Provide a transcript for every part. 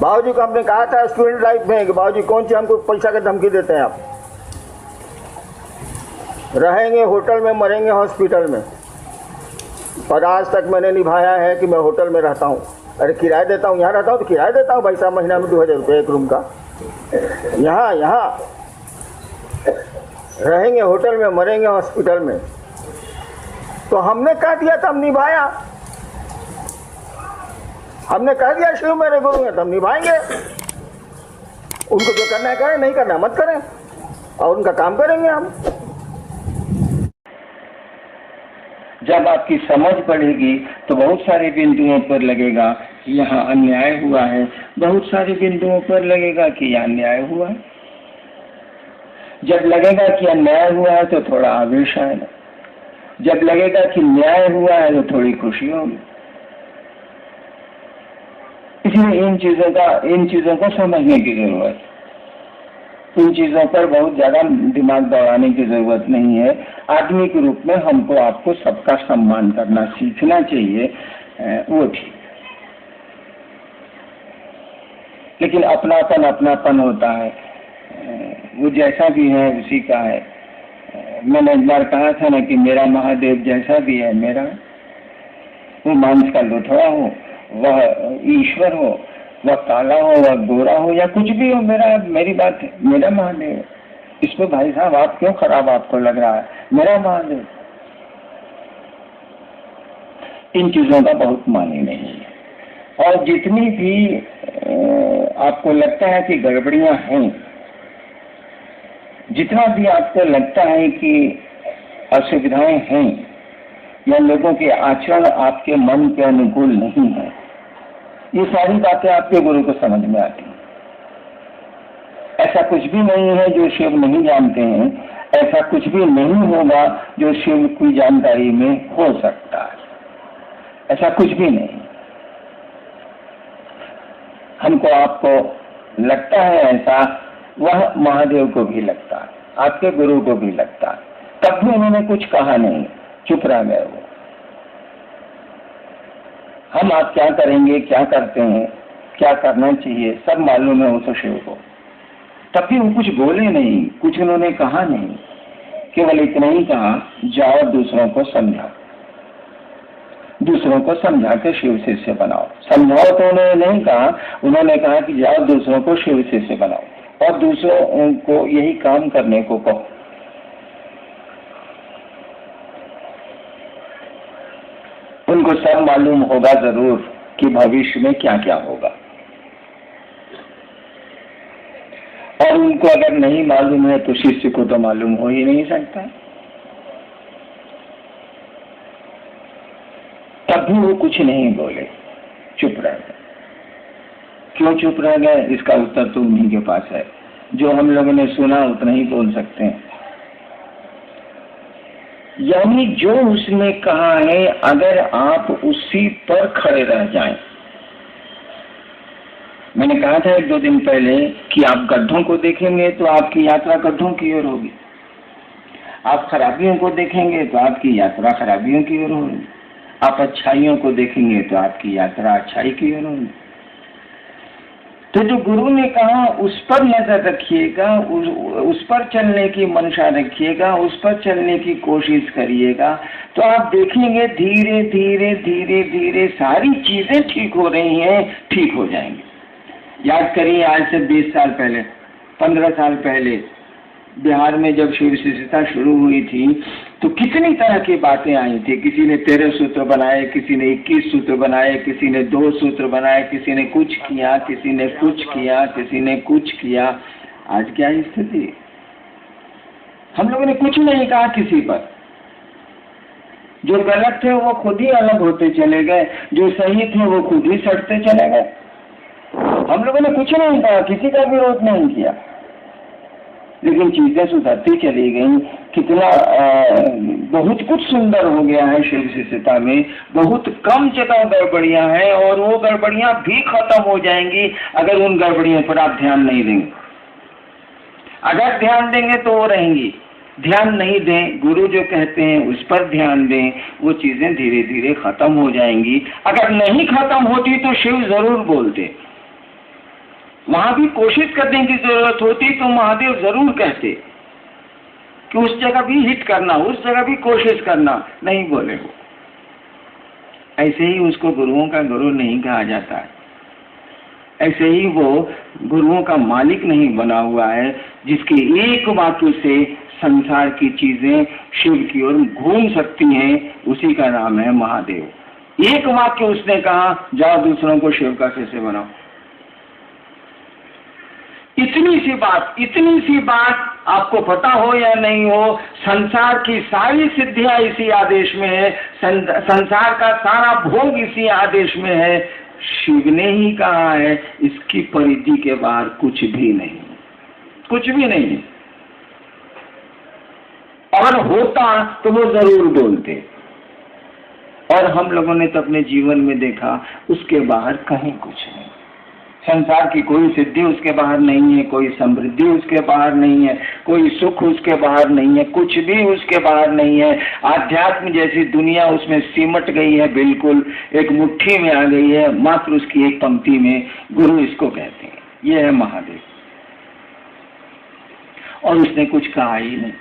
बाबूजी को आपने कहा था स्टूडेंट लाइफ में कि बाबूजी कौन सी हमको पैसा की धमकी देते हैं आप, रहेंगे होटल में मरेंगे हॉस्पिटल में। पर आज तक मैंने निभाया है कि मैं होटल में रहता हूँ। अरे किराया देता हूँ, यहाँ रहता हूँ तो किराया देता हूँ भाई साहब, महीना में 2000 रुपये एक रूम का। यहाँ रहेंगे होटल में मरेंगे हॉस्पिटल में। तो हमने कह दिया तो हम निभाया, हमने कह दिया शिव मेरे गुरु हैं तो हम निभाएंगे। उनको जो करना है करें, नहीं करना मत करें, और उनका काम करेंगे हम। जब आपकी समझ बढ़ेगी तो बहुत सारे बिंदुओं पर लगेगा कि यहाँ अन्याय हुआ है, बहुत सारे बिंदुओं पर लगेगा कि यहाँ अन्याय हुआ है। जब लगेगा कि अन्याय हुआ है तो थोड़ा आवेश आएगा, जब लगेगा कि न्याय हुआ है तो थोड़ी खुशी होगी। इसलिए इन चीजों को समझने की जरूरत है। इन चीजों पर बहुत ज्यादा दिमाग दौड़ाने की जरूरत नहीं है। आदमी के रूप में हमको आपको सबका सम्मान करना सीखना चाहिए, वो ठीक। लेकिन अपनापन होता है, वो जैसा भी है उसी का है। मैंने एक बार कहा था ना कि मेरा महादेव जैसा भी है मेरा, वो मांस का लोथड़ा हो, वह ईश्वर हो, वह काला हो, वह गोरा हो, या कुछ भी हो, मेरी बात है, मेरा महादेव। इसमें भाई साहब आप क्यों खराब आपको लग रहा है? मेरा महादेव। इन चीजों का बहुत माने नहीं है। और जितनी भी आपको लगता है कि गड़बड़ियां हैं, जितना भी आपको लगता है कि असुविधाएं हैं या लोगों के आचरण आपके मन के अनुकूल नहीं है, ये सारी बातें आपके गुरु को समझ में आती हैं। ऐसा कुछ भी नहीं है जो शिव नहीं जानते हैं, ऐसा कुछ भी नहीं होगा जो शिव की जानकारी में हो सकता है, ऐसा कुछ भी नहीं। हमको आपको लगता है ऐसा, वह महादेव को भी लगता है, आपके गुरु को भी लगता है, तब भी उन्होंने कुछ कहा नहीं, चुप रह गए वो। हम आप क्या करेंगे, क्या करते हैं, क्या करना चाहिए, सब मालूम है उस शिव को, तब भी वो कुछ बोले नहीं, कुछ उन्होंने कहा नहीं, केवल इतना ही कहा, जाओ दूसरों को समझाओ, दूसरों को समझा के शिव शिष्य बनाओ। समझाओ तो उन्होंने नहीं कहा, उन्होंने कहा कि जाओ दूसरों को शिव शिष्य बनाओ और दूसरों को यही काम करने को कहो। उनको सब मालूम होगा जरूर कि भविष्य में क्या क्या होगा, और उनको अगर नहीं मालूम है तो शिष्य को तो मालूम हो ही नहीं सकता। तब भी वो कुछ नहीं बोले, चुप रह गए। क्यों चुप रह गए, इसका उत्तर तो उन्हीं के पास है। जो हम लोगों ने सुना उतना ही बोल सकते हैं। यानी जो उसने कहा है, अगर आप उसी पर खड़े रह जाएं। मैंने कहा था 1-2 दिन पहले कि आप गड्ढों को देखेंगे तो आपकी यात्रा गड्ढों की ओर होगी, आप खराबियों को देखेंगे तो आपकी यात्रा खराबियों की ओर होगी, आप अच्छाइयों को देखेंगे तो आपकी यात्रा अच्छाई की ओर होगी। तो जो गुरु ने कहा उस पर नजर रखिएगा, उस पर चलने की मंशा रखिएगा, उस पर चलने की कोशिश करिएगा, तो आप देखेंगे धीरे धीरे धीरे धीरे सारी चीजें ठीक हो रही हैं, ठीक हो जाएंगी। याद करिए, आज से 20 साल पहले, 15 साल पहले बिहार में जब शिव शिष्यता शुरू हुई थी तो कितनी तरह की बातें आई थी। किसी ने 13 सूत्र बनाए, किसी ने 21 सूत्र बनाए, किसी ने 2 सूत्र बनाए, किसी ने कुछ किया, किसी ने कुछ किया, किसी ने कुछ किया। आज क्या स्थिति? हम लोगों ने कुछ नहीं कहा किसी पर। जो गलत थे वो खुद ही अलग होते चले गए, जो सही थे वो खुद ही सटते चले गए। हम लोगों ने कुछ नहीं कहा, किसी का विरोध नहीं किया, लेकिन चीजें सुधरती चली गई। कितना बहुत कुछ सुंदर हो गया है शिव शिष्यता में। बहुत कम जगह गड़बड़ियां हैं और वो गड़बड़ियां भी खत्म हो जाएंगी अगर उन गड़बड़ियों पर आप ध्यान नहीं देंगे। अगर ध्यान देंगे तो वो रहेंगी, ध्यान नहीं दें, गुरु जो कहते हैं उस पर ध्यान दें, वो चीजें धीरे धीरे खत्म हो जाएंगी। अगर नहीं खत्म होती तो शिव जरूर बोलते, वहां भी कोशिश करने की जरूरत होती तो महादेव जरूर कहते कि उस जगह भी हिट करना, उस जगह भी कोशिश करना, नहीं बोले वो। ऐसे ही उसको गुरुओं का गुरु नहीं कहा जाता है, ऐसे ही वो गुरुओं का मालिक नहीं बना हुआ है, जिसके एक वाक्य से संसार की चीजें शिव की ओर घूम सकती हैं, उसी का नाम है महादेव। एक वाक्य उसने कहा, जाओ दूसरों को शिव का शिष्य बनाओ। इतनी सी बात आपको पता हो या नहीं हो, संसार की सारी सिद्धियां इसी आदेश में है, संसार का सारा भोग इसी आदेश में है। शिव ने ही कहा है, इसकी परिधि के बाहर कुछ भी नहीं, कुछ भी नहीं। और होता तो वो जरूर बोलते, और हम लोगों ने तो अपने जीवन में देखा, उसके बाहर कहीं कुछ नहीं। संसार की कोई सिद्धि उसके बाहर नहीं है, कोई समृद्धि उसके बाहर नहीं है, कोई सुख उसके बाहर नहीं है, कुछ भी उसके बाहर नहीं है। आध्यात्म जैसी दुनिया उसमें सिमट गई है, बिल्कुल एक मुट्ठी में आ गई है, मात्र उसकी एक पंक्ति में गुरु इसको कहते हैं, ये है महादेव। और उसने कुछ कहा ही नहीं,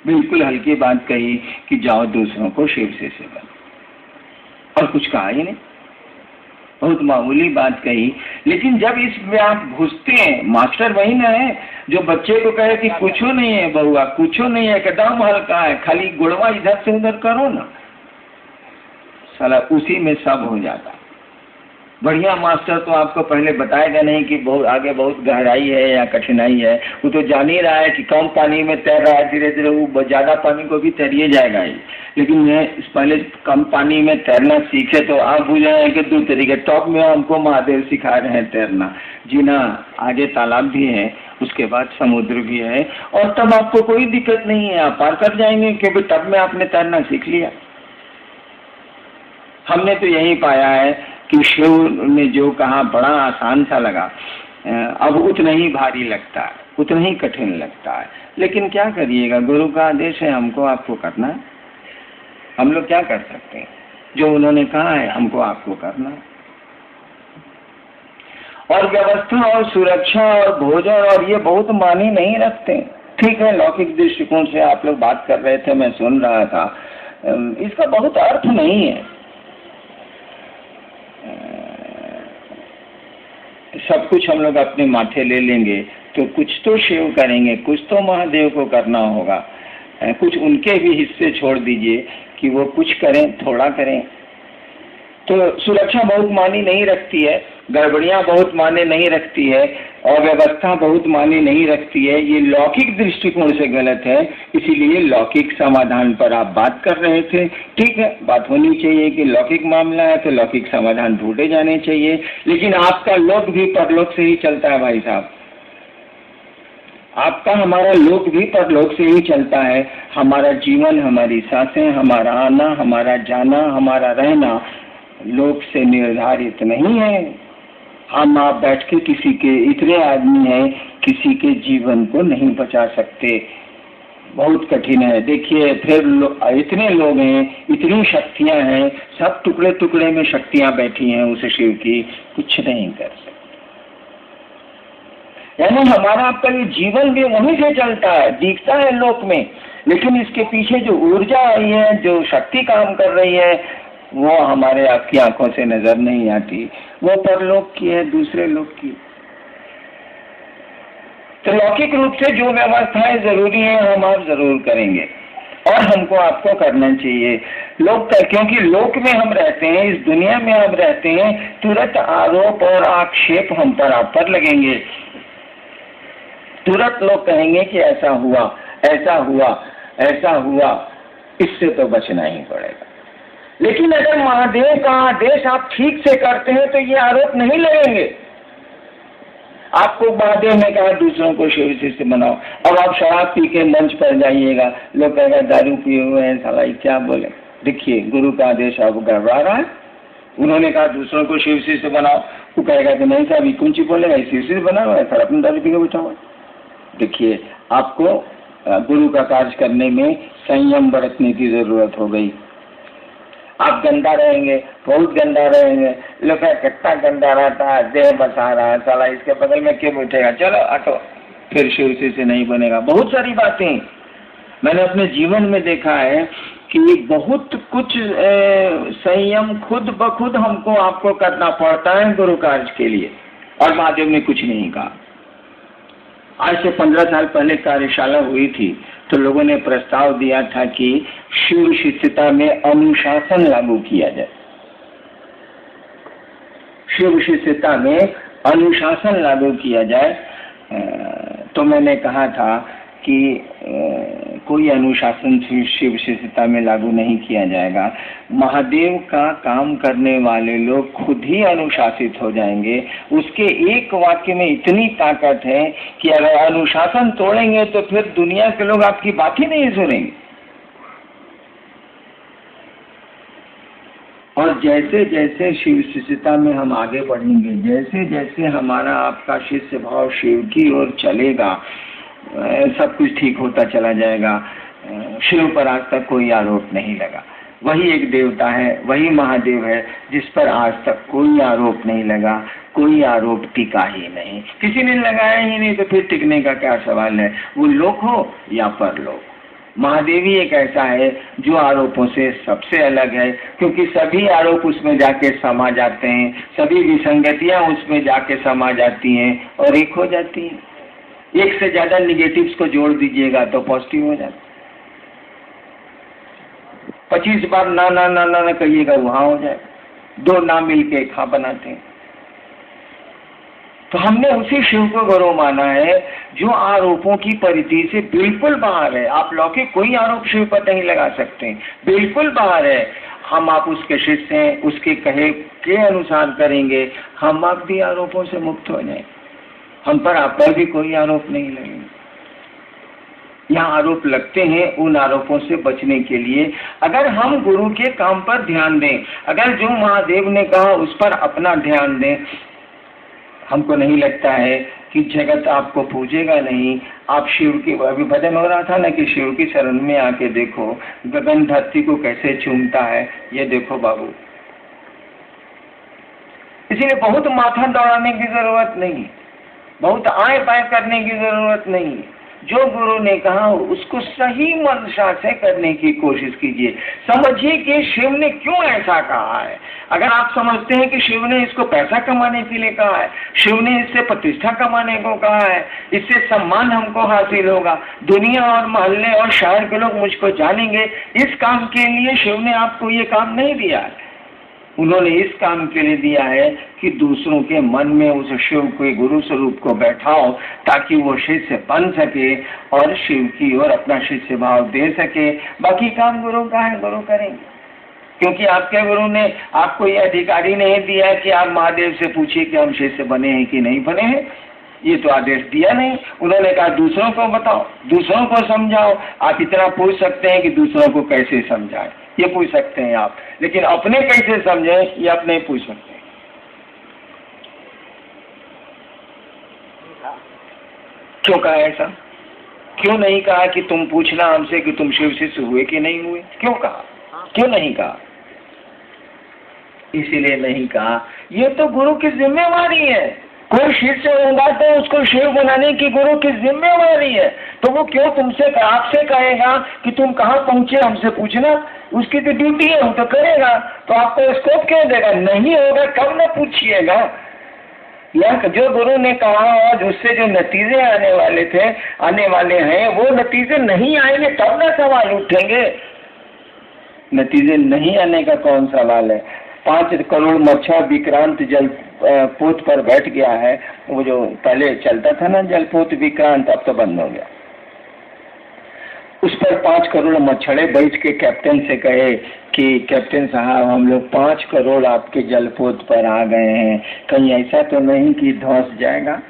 बिल्कुल हल्की बात कही कि जाओ दूसरों को शिव से सेवा, और कुछ कहा ही नहीं, बहुत मामूली बात कही। लेकिन जब इसमें आप घुसते हैं, मास्टर वही ना है जो बच्चे को कहे कि कुछ नहीं है बहुआ, कुछ नहीं है, एकदम हल्का है, खाली गुड़वा इधर से उधर करो ना, साला उसी में सब हो जाता। बढ़िया मास्टर तो आपको पहले बताएगा नहीं कि बहुत आगे बहुत गहराई है या कठिनाई है, वो तो जान ही रहा है कि कम पानी में तैर रहा है, धीरे धीरे वो ज्यादा पानी को भी तैरिए जाएगा ही। लेकिन मैं इस पहले कम पानी में तैरना सीखे तो आप बुझे हैं कि 2 तरीके, टॉप में हमको महादेव सिखा रहे हैं तैरना, जीना, आगे तालाब भी है, उसके बाद समुद्र भी है, और तब आपको कोई दिक्कत नहीं है, आप पार कर जाएंगे, क्योंकि तब में आपने तैरना सीख लिया। हमने तो यही पाया है कि शिव ने जो कहा बड़ा आसान सा लगा, अब उतना ही भारी लगता है, उतना ही कठिन लगता है। लेकिन क्या करिएगा, गुरु का आदेश है, हमको आपको करना है, हम लोग क्या कर सकते हैं, जो उन्होंने कहा है हमको आपको करना है। और व्यवस्था और सुरक्षा और भोजन और ये बहुत मानी नहीं रखते। ठीक है, लौकिक दृष्टिकोण से आप लोग बात कर रहे थे, मैं सुन रहा था, इसका बहुत अर्थ नहीं है। सब कुछ हम लोग अपने माथे ले लेंगे तो कुछ तो शिव करेंगे, कुछ तो महादेव को करना होगा, कुछ उनके भी हिस्से छोड़ दीजिए कि वो कुछ करें, थोड़ा करें। तो सुरक्षा बहुत मानी नहीं रखती है, गड़बड़ियां बहुत माने नहीं रखती है, और व्यवस्था बहुत माने नहीं रखती है। ये लौकिक दृष्टिकोण से गलत है, इसीलिए लौकिक समाधान पर आप बात कर रहे थे। ठीक है, बात होनी चाहिए कि लौकिक मामला है तो लौकिक समाधान ढूंढे जाने चाहिए, लेकिन आपका लोक भी परलोक से ही चलता है भाई साहब, आपका हमारा लोक भी परलोक से ही चलता है। हमारा जीवन, हमारी सांसें, हमारा आना, हमारा जाना, हमारा रहना लोक से निर्धारित नहीं है। हम आप बैठ के किसी के, इतने आदमी हैं, किसी के जीवन को नहीं बचा सकते, बहुत कठिन है। देखिए फिर इतने लोग हैं, इतनी शक्तियां हैं, सब टुकड़े टुकड़े में शक्तियां बैठी हैं उस शिव की, कुछ नहीं कर सकते। यानी हमारा आपका ये जीवन भी वहीं से चलता है, दिखता है लोक में, लेकिन इसके पीछे जो ऊर्जा आई है, जो शक्ति काम कर रही है, वो हमारे आपकी आंखों से नजर नहीं आती, वो परलोक की है, दूसरे लोक की। तो लौकिक रूप से जो व्यवस्थाएं जरूरी है हम आप जरूर करेंगे, और हमको आपको करना चाहिए। लोक, क्योंकि लोक में हम रहते हैं, इस दुनिया में हम रहते हैं, तुरंत आरोप और आक्षेप हम पर आप पर लगेंगे। तुरंत लोग कहेंगे कि ऐसा हुआ, ऐसा हुआ, ऐसा हुआ, इससे तो बचना ही पड़ेगा। लेकिन अगर महादेव का आदेश आप ठीक से करते हैं तो ये आरोप नहीं लगेंगे। आपको महादेव ने कहा दूसरों को शिव शिष्य बनाओ, अब आप शराब पी के मंच पर जाइएगा, लोग कहेगा दारू पिए हुए हैं, साला क्या बोले। देखिए गुरु का आदेश आपको गड़बड़ा रहा है, उन्होंने कहा दूसरों को शिव शिष्य बनाओ, वो कहेगा कि नहीं साहब कौन सी बोलेगा, शिव शिष्य बनाओ, ऐसा अपने दारू पी के बैठा हुआ। देखिए आपको गुरु का कार्य करने में संयम बरतने की जरूरत हो गई। आप गंदा रहेंगे, बहुत गंदा रहेंगे, लोग कितना गंदा रहता है, देह बसा रहा है, साला इसके बगल में क्यों बैठेगा, चलो हटो, फिर शिव से नहीं बनेगा। बहुत सारी बातें मैंने अपने जीवन में देखा है कि बहुत कुछ संयम खुद ब खुद हमको आपको करना पड़ता है गुरु कार्य के लिए, और महादेव ने कुछ नहीं कहा। आज से 15 साल पहले कार्यशाला हुई थी तो लोगों ने प्रस्ताव दिया था कि शिव शिष्यता में अनुशासन लागू किया जाए। शिव शिष्यता में अनुशासन लागू किया जाए। तो मैंने कहा था कि कोई अनुशासन शिव शिष्यता में लागू नहीं किया जाएगा। महादेव का काम करने वाले लोग खुद ही अनुशासित हो जाएंगे। उसके एक वाक्य में इतनी ताकत है कि अगर अनुशासन तोड़ेंगे तो फिर दुनिया के लोग आपकी बात ही नहीं सुनेंगे। और जैसे जैसे शिव शिष्यता में हम आगे बढ़ेंगे, जैसे जैसे हमारा आपका शिष्य भाव शिव की ओर चलेगा, सब कुछ ठीक होता चला जाएगा। शिव पर आज तक कोई आरोप नहीं लगा। वही एक देवता है, वही महादेव है जिस पर आज तक कोई आरोप नहीं लगा, कोई आरोप टिका ही नहीं। किसी ने लगाया ही नहीं तो फिर टिकने का क्या सवाल है, वो लोक हो या परलोक। महादेव ही एक ऐसा है जो आरोपों से सबसे अलग है, क्योंकि सभी आरोप उसमें जाके समा जाते हैं, सभी विसंगतियां उसमें जाके समा जाती हैं और एक हो जाती हैं। एक से ज्यादा निगेटिव्स को जोड़ दीजिएगा तो पॉजिटिव हो जाता। 25 बार ना ना ना ना ना कहिएगा, वहां हो जाए। 2 ना मिलके एक हाँ बनाते हैं। तो हमने उसी शिव को गुरु माना है जो आरोपों की परिधि से बिल्कुल बाहर है। आप लौकिक कोई आरोप शिव पर नहीं लगा सकते, बिल्कुल बाहर है। हम आप उसके शिष्य हैं, उसके कहे के अनुसार करेंगे, हम आप भी आरोपों से मुक्त हो जाए। हम पर आप पर भी कोई आरोप नहीं लगेगा। यहाँ आरोप लगते हैं उन आरोपों से बचने के लिए। अगर हम गुरु के काम पर ध्यान दें, अगर जो महादेव ने कहा उस पर अपना ध्यान दें, हमको नहीं लगता है कि जगत आपको पूजेगा नहीं। आप शिव की, अभी भजन हो रहा था ना कि शिव की शरण में आके देखो गगन धरती को कैसे चूमता है, ये देखो बाबू। इसीलिए बहुत माथा दौड़ाने की जरूरत नहीं, बहुत आए पाए करने की जरूरत नहीं। जो गुरु ने कहा उसको सही मंशा से करने की कोशिश कीजिए। समझिए कि शिव ने क्यों ऐसा कहा है। अगर आप समझते हैं कि शिव ने इसको पैसा कमाने के लिए कहा है, शिव ने इससे प्रतिष्ठा कमाने को कहा है, इससे सम्मान हमको हासिल होगा, दुनिया और मोहल्ले और शहर के लोग मुझको जानेंगे, इस काम के लिए शिव ने आपको ये काम नहीं दिया है। उन्होंने इस काम के लिए दिया है कि दूसरों के मन में उस शिव के गुरु स्वरूप को बैठाओ, ताकि वो शिष्य बन सके और शिव की ओर अपना शिष्य भाव दे सके। बाकी काम गुरु का है, गुरु करेंगे। क्योंकि आपके गुरु ने आपको ये अधिकारी नहीं दिया है कि आप महादेव से पूछिए कि हम शिष्य बने हैं कि नहीं बने हैं, ये तो आदेश दिया नहीं। उन्होंने कहा दूसरों को बताओ, दूसरों को समझाओ। आप इतना पूछ सकते हैं कि दूसरों को कैसे समझाएं, ये पूछ सकते हैं आप, लेकिन अपने कैसे समझें ये आप नहीं पूछ सकते। क्यों कहा ऐसा? क्यों नहीं कहा कि तुम पूछना हमसे कि तुम शिव शिष्य हुए कि नहीं हुए? क्यों कहा? क्यों नहीं कहा? इसीलिए नहीं कहा, ये तो गुरु की जिम्मेवारी है। कोई शिष्य होगा तो उसको शिव बनाने की गुरु की जिम्मेवारी है। तो वो क्यों तुमसे आपसे कहेगा कि तुम कहाँ पहुंचे हमसे पूछना? उसकी तो ड्यूटी है, वो तो करेगा। तो आपको स्कोप क्यों देगा? नहीं होगा कब न पूछिएगा। यह जो गुरु ने कहा और उससे जो नतीजे आने वाले थे, आने वाले हैं, वो नतीजे नहीं आएंगे तब ना सवाल उठेंगे। नतीजे नहीं आने का कौन सवाल है? 5 करोड़ मच्छर विक्रांत जलपोत पर बैठ गया है। वो जो पहले चलता था ना जलपोत विक्रांत, अब तो बंद हो गया। उस पर 5 करोड़ मच्छरे बैठ के कैप्टन से कहे कि कैप्टन साहब हम लोग 5 करोड़ आपके जलपोत पर आ गए हैं, कहीं ऐसा तो नहीं कि धंस जाएगा?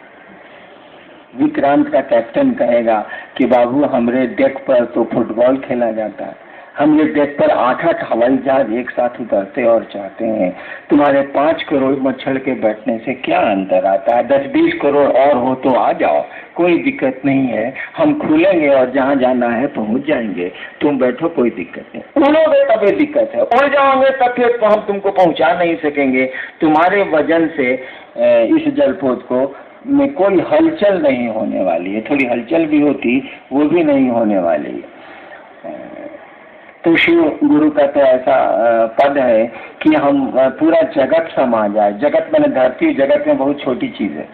विक्रांत का कैप्टन कहेगा कि बाबू हमरे डेक पर तो फुटबॉल खेला जाता है, हम ये देख कर 8-8 हवाई जहाज एक साथ उतरते और चाहते हैं। तुम्हारे 5 करोड़ मच्छर के बैठने से क्या अंतर आता है? 10-20 करोड़ और हो तो आ जाओ, कोई दिक्कत नहीं है। हम खुलेंगे और जहाँ जाना है पहुँच जाएंगे। तुम बैठो, कोई दिक्कत नहीं। उड़ोगे तभी दिक्कत है, उड़ जाओगे तब फिर तो हम तुमको पहुँचा नहीं सकेंगे। तुम्हारे वजन से इस जलपोत को में कोई हलचल नहीं होने वाली है। थोड़ी हलचल भी होती, वो भी नहीं होने वाली है। तो शिव गुरु का तो ऐसा पद है कि हम पूरा जगत समा जाए। जगत मैंने धरती, जगत में बहुत छोटी चीज है।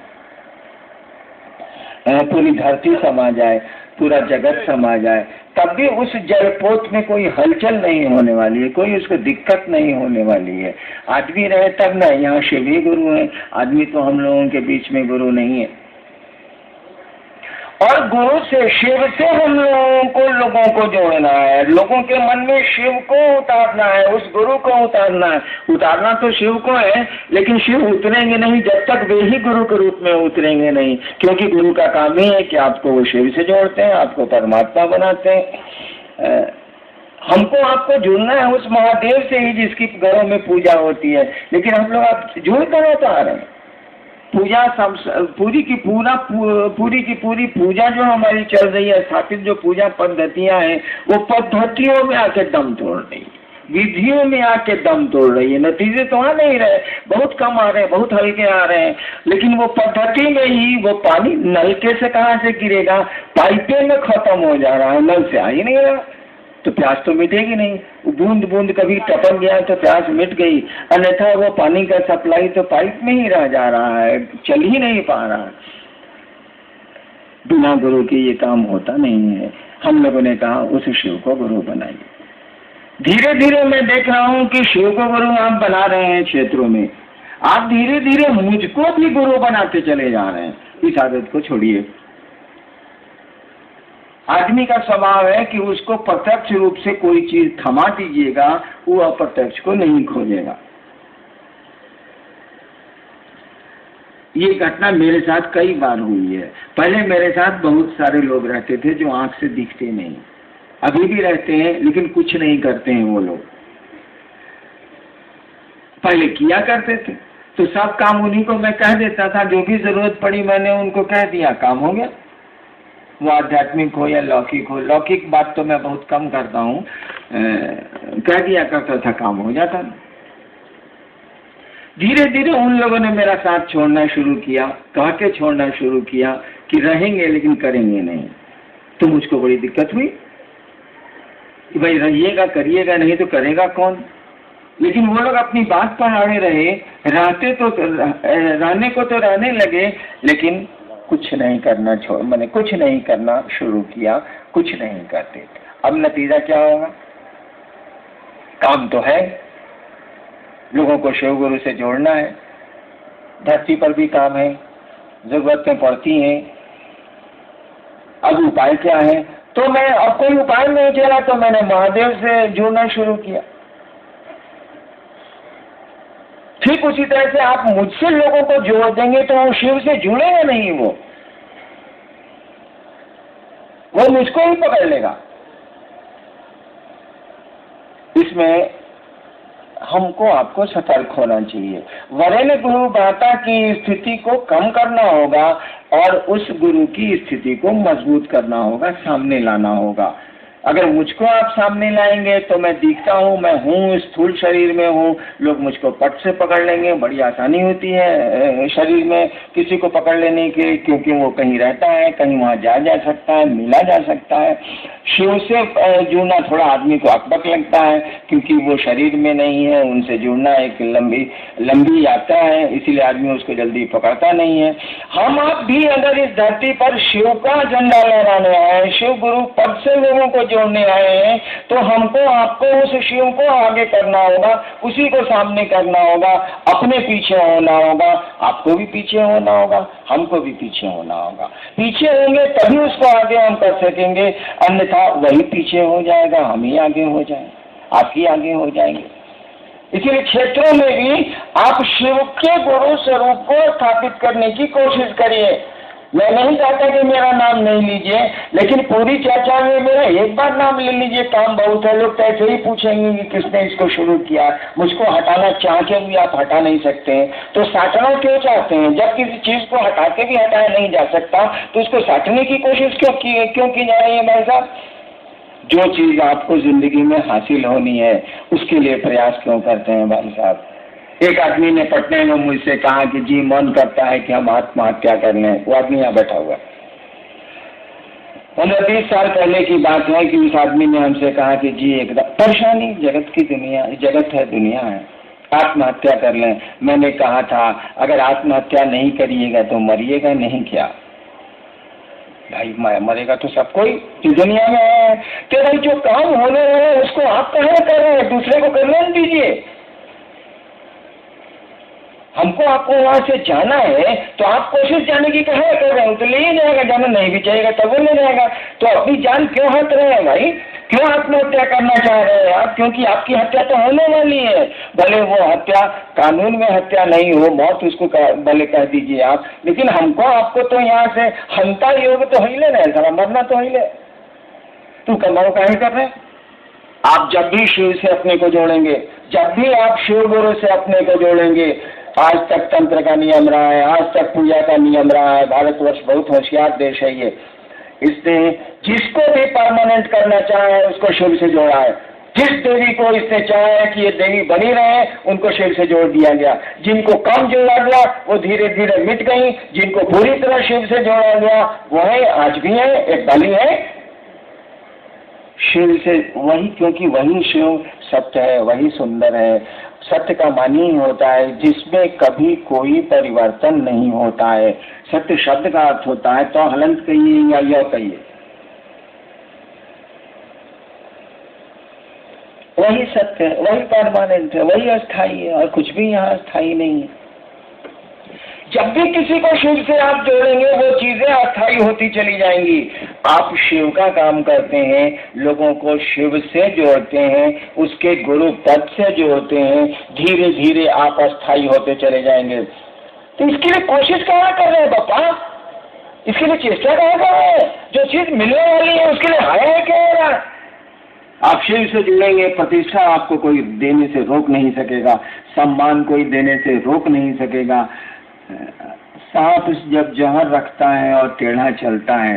पूरी धरती समा जाए, पूरा जगत समा जाए, तब भी उस जलपोत में कोई हलचल नहीं होने वाली है, कोई उसको दिक्कत नहीं होने वाली है। आदमी रहे तब ना, यहाँ शिव ही गुरु है, आदमी तो हम लोगों के बीच में गुरु नहीं है। और गुरु से, शिव से हम लोगों को जोड़ना है। लोगों के मन में शिव को उतारना है, उस गुरु को उतारना है। उतारना तो शिव को है, लेकिन शिव उतरेंगे नहीं जब तक वे ही गुरु के रूप में उतरेंगे नहीं। क्योंकि गुरु का काम ही है कि आपको वो शिव से जोड़ते हैं, आपको परमात्मा बनाते हैं। हमको आपको जुड़ना है उस महादेव से ही जिसकी घरों में पूजा होती है। लेकिन हम लोग आप जुड़ कर तो आ रहे हैं। पूजा पूरी की पूरी पूजा जो हमारी चल रही है, स्थापित जो पूजा पद्धतियां हैं, वो पद्धतियों में आके दम तोड़ रही है, विधियों में आके दम तोड़ रही है। नतीजे तो आ नहीं रहे, बहुत कम आ रहे हैं, बहुत हल्के आ रहे हैं। लेकिन वो पद्धति में ही वो पानी नलके से कहाँ से गिरेगा, पाइपे में खत्म हो जा रहा है, नल से आ ही नहीं रहा, तो प्यास तो मिटेगी नहीं। बूंद बूंद कभी टपक गया तो प्यास मिट गई, अन्यथा वो पानी का सप्लाई तो पाइप में ही रह जा रहा है, चल ही नहीं पा रहा है। बिना गुरु के ये काम होता नहीं है। हम लोगों ने कहा उस शिव को गुरु बनाइए। धीरे धीरे मैं देख रहा हूँ कि शिव को गुरु आप बना रहे हैं क्षेत्रों में। आप धीरे धीरे मुझको भी गुरु बनाते चले जा रहे हैं। इस आदत को छोड़िए। आदमी का स्वभाव है कि उसको प्रत्यक्ष रूप से कोई चीज थमा दीजिएगा, वो अप्रत्यक्ष को नहीं खोजेगा। ये घटना मेरे साथ कई बार हुई है। पहले मेरे साथ बहुत सारे लोग रहते थे जो आंख से दिखते नहीं, अभी भी रहते हैं, लेकिन कुछ नहीं करते हैं वो लोग। पहले किया करते थे तो सब काम उन्हीं को मैं कह देता था, जो भी जरूरत पड़ी मैंने उनको कह दिया, काम हो गया। वो आध्यात्मिक हो या लौकिक हो, लौकिक बात तो मैं बहुत कम करता हूँ, कह दिया करता था, काम हो जाता। धीरे धीरे उन लोगों ने मेरा साथ छोड़ना शुरू किया, कह के छोड़ना शुरू किया कि रहेंगे लेकिन करेंगे नहीं। तो मुझको बड़ी दिक्कत हुई कि भाई रहिएगा करिएगा, नहीं तो करेगा कौन। लेकिन वो लोग अपनी बात पर अड़े रहे, रहते तो रहने को तो रहने लगे, लेकिन कुछ नहीं करना मैंने कुछ नहीं करना शुरू किया, कुछ नहीं करते। अब नतीजा क्या होगा? काम तो है, लोगों को शिव गुरु से जोड़ना है, धरती पर भी काम है, जरूरतें पड़ती हैं। अब उपाय क्या है? तो मैं अब कोई उपाय नहीं चला तो मैंने महादेव से जुड़ना शुरू किया। ठीक उसी तरह से आप मुझसे लोगों को जोड़ देंगे तो वो शिव से जुड़ेगा नहीं, वो मुझको ही पकड़ लेगा। इसमें हमको आपको सतर्क होना चाहिए। वरेण्य गुरु भ्राता की स्थिति को कम करना होगा और उस गुरु की स्थिति को मजबूत करना होगा, सामने लाना होगा। अगर मुझको आप सामने लाएंगे तो मैं दिखता हूँ, मैं हूँ, स्थूल शरीर में हूँ, लोग मुझको पट से पकड़ लेंगे। बड़ी आसानी होती है शरीर में किसी को पकड़ लेने की, क्योंकि वो कहीं रहता है, कहीं वहाँ जा सकता है, मिला जा सकता है। शिव से जुड़ना थोड़ा आदमी को अकबक लगता है, क्योंकि वो शरीर में नहीं है, उनसे जुड़ना एक लंबी यात्रा है, इसीलिए आदमी उसको जल्दी पकड़ता नहीं है। हम आप भी अगर इस धरती पर शिव का झंडा लहराने आए, शिव गुरु पद से लोगों को जोड़ने आए हैं, तो हमको आपको उस शिव को आगे करना होगा, उसी को सामने करना होगा, अपने पीछे होना होगा, आपको भी पीछे होना होगा, हमको भी पीछे होना होगा। पीछे होंगे तभी उसको आगे हम कर सकेंगे, अन्यथा वही पीछे हो जाएगा, हम ही आगे हो जाएंगे, आप ही आगे हो जाएंगे। इसलिए क्षेत्रों में भी आप शिव के गुरु स्वरूप को स्थापित करने की कोशिश करिए। मैं नहीं चाहता कि मेरा नाम नहीं लीजिए, लेकिन पूरी चर्चा में मेरा एक बार नाम ले लीजिए, काम बहुत है। लोग तो ऐसे ही पूछेंगे कि किसने इसको शुरू किया। मुझको हटाना चाह के भी आप हटा नहीं सकते हैं, तो साटना क्यों चाहते हैं? जब किसी चीज को हटा के भी हटाया नहीं जा सकता तो उसको साटने की कोशिश क्यों की जा रही है भाई साहब? जो चीज आपको जिंदगी में हासिल होनी है उसके लिए प्रयास क्यों करते हैं भाई साहब? एक आदमी ने पटने में मुझसे कहा कि जी मन करता है कि हम आत्महत्या कर लें। वो आदमी यहाँ बैठा हुआ, 15-20 साल पहले की बात है कि उस आदमी ने हमसे कहा कि जी एकदम परेशानी, जगत की दुनिया, जगत है, दुनिया है, आत्महत्या कर लें। मैंने कहा था अगर आत्महत्या नहीं करिएगा तो मरिएगा नहीं क्या? भाई मरेगा तो सब कोई इस दुनिया में है कि भाई जो काम होने रहे उसको आप कहाँ कर रहे हैं, दूसरे को करने दीजिए। हमको आपको वहां से जाना है तो आप कोशिश जाने की कहाँ कर रहे हो? तो ले ही जाएगा, जाना नहीं भी चाहिएगा तब वो ले जाएगा। तो अपनी जान क्यों हट रहे हैं भाई? क्यों आत्महत्या करना चाह रहे हैं आप? क्योंकि आपकी हत्या तो होने वाली है। भले वो हत्या कानून में हत्या नहीं हो, मौत उसको भले कह दीजिए आप, लेकिन हमको आपको तो यहाँ से हंता योग तो ही ले रहे हैं, मरना तो ही ले। तू कमाओ काहे कर रहे हैं? आप जब भी शिव से अपने को जोड़ेंगे, जब भी आप शिव गुरु से अपने को जोड़ेंगे, आज तक तंत्र का नियम रहा है, आज तक पूजा का नियम रहा है। भारतवर्ष बहुत होशियार देश है ये। इसने जिसको भी परमानेंट करना चाहे उसको शिव से जोड़ा है। जिस देवी को इसने चाहा है कि ये देवी बनी रहे उनको शिव से जोड़ दिया गया। जिनको कम जोड़ा गया वो धीरे धीरे मिट गई, जिनको पूरी तरह शिव से जोड़ा गया वो है, आज भी है, एक बलि है शिव से। वही, क्योंकि वही शिव सत्य है, वही सुंदर है। सत्य का मानी ही होता है जिसमें कभी कोई परिवर्तन नहीं होता है। सत्य शब्द का अर्थ होता है तो हलंत कहिए या यह कहिए, वही सत्य है, वही परमानेंट है, वही अस्थाई है, और कुछ भी यहाँ अस्थाई नहीं है। जब भी किसी को शिव से आप जोड़ेंगे वो चीजें अस्थाई होती चली जाएंगी। आप शिव का काम करते हैं, लोगों को शिव से जोड़ते हैं, उसके गुरु पद से जोड़ते हैं, धीरे धीरे आप अस्थाई होते चले जाएंगे। तो इसके लिए कोशिश कहाँ कर रहे हैं बापा? इसके लिए चेष्टा कहाँ कर रहे हैं? जो चीज मिलने वाली है उसके लिए हाय क्या हो रहा है? आप शिव से जुड़ेंगे, प्रतिष्ठा आपको कोई देने से रोक नहीं सकेगा, सम्मान कोई देने से रोक नहीं सकेगा। सांप जब जहर रखता है और टेढ़ा चलता है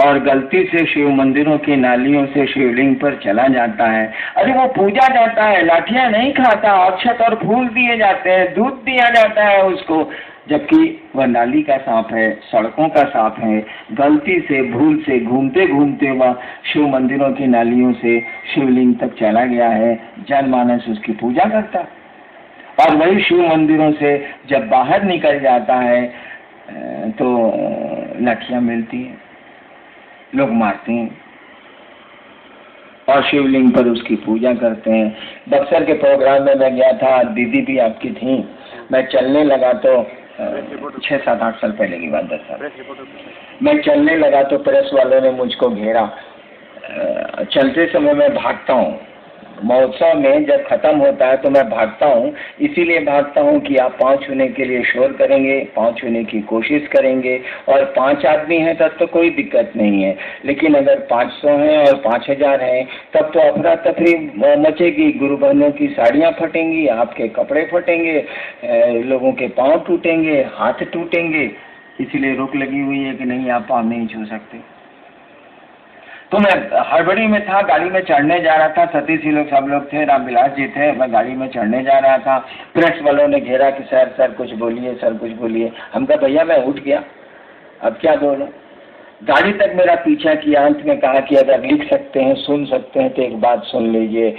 और गलती से शिव मंदिरों की नालियों से शिवलिंग पर चला जाता है, अरे वो पूजा जाता है, लाठियां नहीं खाता, अक्षत और फूल दिए जाते हैं, दूध दिया जाता है उसको, जबकि वह नाली का सांप है, सड़कों का सांप है। गलती से, भूल से, घूमते घूमते वह शिव मंदिरों की नालियों से शिवलिंग तक चला गया है, जनमानस उसकी पूजा करता है। और वही शिव मंदिरों से जब बाहर निकल जाता है तो लाठियां मिलती हैं, लोग मारते हैं और शिवलिंग पर उसकी पूजा करते हैं। बक्सर के प्रोग्राम में मैं गया था, दीदी भी आपकी थी, मैं चलने लगा तो 6-7-8 साल पहले की बात, 10 साल मैं चलने लगा तो प्रेस वालों ने मुझको घेरा। चलते समय मैं भागता हूँ, महोत्सव में जब खत्म होता है तो मैं भागता हूँ, इसीलिए भागता हूँ कि आप पाँव छूने के लिए शोर करेंगे, पाँव छूने की कोशिश करेंगे, और 5 आदमी हैं तब तो कोई दिक्कत नहीं है, लेकिन अगर 500 हैं और 5000 हैं तब तो अफरा तफरी मचेगी। गुरु बहनों की साड़ियाँ फटेंगी, आपके कपड़े फटेंगे, लोगों के पाँव टूटेंगे, हाथ टूटेंगे। इसीलिए रोक लगी हुई है कि नहीं, आप पाँव नहीं छू सकते। तो मैं हड़बड़ी में था, गाड़ी में चढ़ने जा रहा था, सतीश जी लोग सब लोग थे, रामविलास जी थे, मैं गाड़ी में चढ़ने जा रहा था। प्रेस वालों ने घेरा कि सर कुछ बोलिए, सर कुछ बोलिए। हम कहा भैया मैं उठ गया, अब क्या बोलूं। गाड़ी तक मेरा पीछा किया, अंत में कहा कि अगर लिख सकते हैं, सुन सकते हैं तो एक बात सुन लीजिए।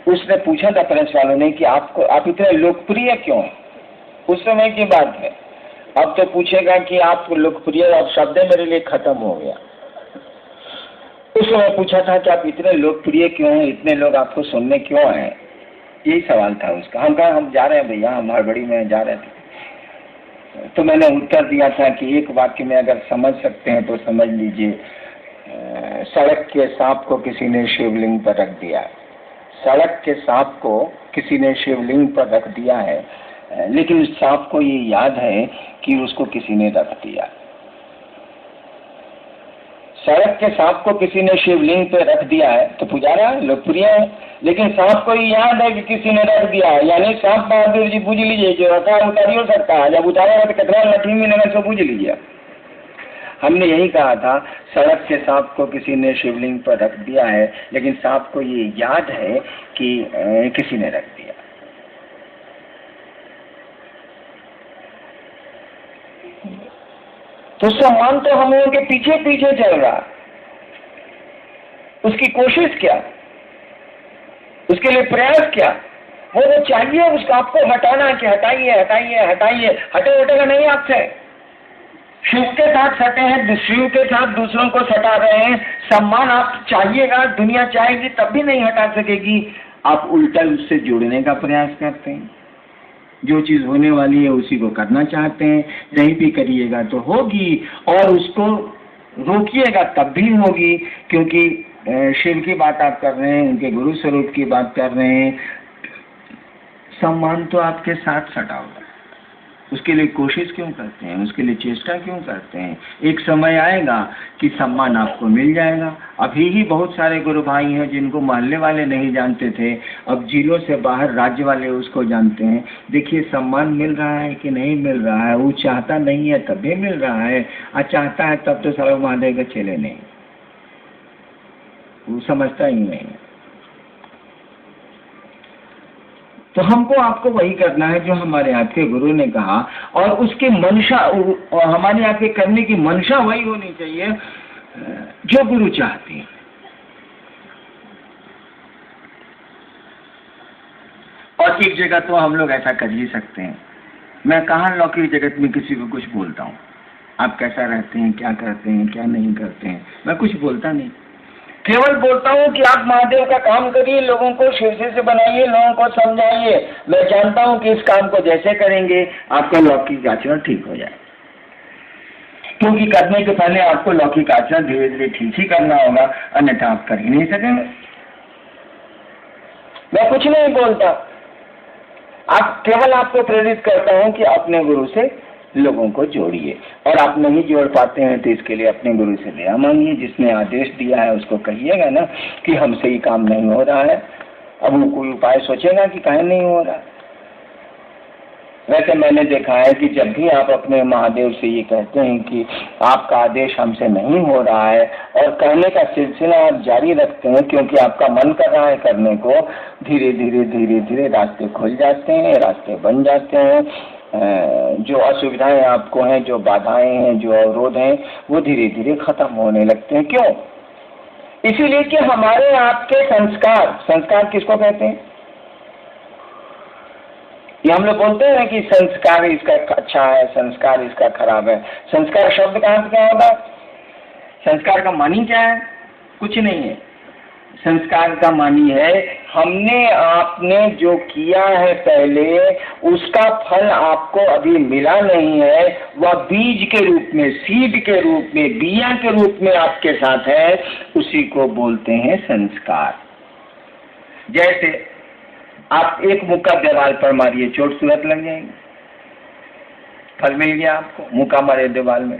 उसने पूछा था प्रेस वालों ने कि आप इतने लोकप्रिय क्यों हैं? उस समय की बात है, अब तो पूछेगा कि आप लोकप्रिय, अब शब्द मेरे लिए खत्म हो गया। उस समय पूछा था कि आप इतने लोकप्रिय क्यों हैं, इतने लोग आपको सुनने क्यों हैं, यही सवाल था उसका। हम कहा हम जा रहे हैं भैया, हम हड़बड़ी में जा रहे थे। तो मैंने उत्तर दिया था कि एक वाक्य में अगर समझ सकते हैं तो समझ लीजिए, सड़क के सांप को किसी ने शिवलिंग पर रख दिया। सड़क के सांप को किसी ने शिवलिंग पर रख दिया है, लेकिन उस सांप को ये याद है कि उसको किसी ने रख दिया। सड़क के सांप को किसी ने शिवलिंग पे रख दिया है तो पुजारा है, लोकप्रिय है, लेकिन सांप को याद है कि किसी ने रख दिया है, यानी सांप बहादुर जी पूछ लीजिए, जो रखा उतारी हो सकता है, जब उतारेगा तो कितना लठी मिलेगा सो पूछ लीजिए। हमने यही कहा था, सड़क के सांप को किसी ने शिवलिंग पर रख दिया है, लेकिन सांप को ये याद है कि किसी ने रख दिया। तो सम्मान तो हम लोगों के पीछे पीछे चल रहा, उसकी कोशिश क्या, उसके लिए प्रयास क्या, वो चाहिए उसको आपको हटाना कि हटाइए हटाइए हटाइए, हटेगा नहीं आपसे। शिव के साथ सटे हैं, शिव के साथ दूसरों को सटा रहे हैं, सम्मान आप चाहिएगा, दुनिया चाहेगी तब भी नहीं हटा सकेगी। आप उल्टा उससे जुड़ने का प्रयास करते हैं, जो चीज होने वाली है उसी को करना चाहते हैं, नहीं भी करिएगा तो होगी, और उसको रोकिएगा तब भी होगी, क्योंकि शिव की बात आप कर रहे हैं, उनके गुरु स्वरूप की बात कर रहे हैं। सम्मान तो आपके साथ सटा होगा, उसके लिए कोशिश क्यों करते हैं, उसके लिए चेष्टा क्यों करते हैं? एक समय आएगा कि सम्मान आपको मिल जाएगा। अभी ही बहुत सारे गुरु भाई हैं जिनको मोहल्ले वाले नहीं जानते थे, अब जिलों से बाहर राज्य वाले उसको जानते हैं। देखिए सम्मान मिल रहा है कि नहीं मिल रहा है, वो चाहता नहीं है तब भी मिल रहा है, और चाहता है तब तो सारा महादेव के चले नहीं, वो समझता ही नहीं। तो हमको आपको वही करना है जो हमारे आपके गुरु ने कहा, और उसकी मंशा, और हमारे आपके करने की मंशा वही होनी चाहिए जो गुरु चाहते हैं। और एक जगह तो हम लोग ऐसा कर ही सकते हैं, मैं कहाँ लौकिक जगत में किसी को कुछ बोलता हूँ, आप कैसा रहते हैं, क्या करते हैं, क्या नहीं करते हैं, मैं कुछ बोलता नहीं, केवल बोलता हूँ कि आप महादेव का काम करिए, लोगों को शिव से बनाइए, लोगों को समझाइए। मैं जानता हूँ कि इस काम को जैसे करेंगे आपका लौकिक आचरण ठीक हो जाए, क्योंकि करने के पहले आपको लौकिक आचरण धीरे धीरे ठीक ही करना होगा, अन्यथा आप कर ही नहीं सकेंगे। मैं कुछ नहीं बोलता, आप केवल आपको प्रेरित करता हूँ कि अपने गुरु से लोगों को जोड़िए, और आप नहीं जोड़ पाते हैं तो इसके लिए अपने गुरु से दया मांगिए, जिसने आदेश दिया है उसको कहिएगा ना कि हमसे ही काम नहीं हो रहा है। अब वो कोई उपाय सोचेगा कि काहे नहीं हो रहा। वैसे मैंने देखा है कि जब भी आप अपने महादेव से ये कहते हैं कि आपका आदेश हमसे नहीं हो रहा है, और कहने का सिलसिला आप जारी रखते हैं क्योंकि आपका मन कर रहा है करने को, धीरे धीरे धीरे धीरे रास्ते खुल जाते हैं, रास्ते बन जाते हैं। जो असुविधाएं आपको हैं, जो बाधाएं हैं, जो अवरोध हैं, वो धीरे धीरे खत्म होने लगते हैं। क्यों? इसीलिए कि हमारे आपके संस्कार किसको कहते हैं? ये हम लोग बोलते हैं कि संस्कार इसका अच्छा है, संस्कार इसका खराब है। संस्कार शब्द का अर्थ क्या होगा? संस्कार का मानी क्या है? कुछ नहीं है। संस्कार का मानी है हमने आपने जो किया है पहले, उसका फल आपको अभी मिला नहीं है, वह बीज के रूप में, सीड के रूप में, बिया के रूप में आपके साथ है, उसी को बोलते हैं संस्कार। जैसे आप एक मुक्का दीवार पर मारिए, चोट तुरंत लग जाएगी, फल मिल गया आपको। मुक्का मारे दीवार में,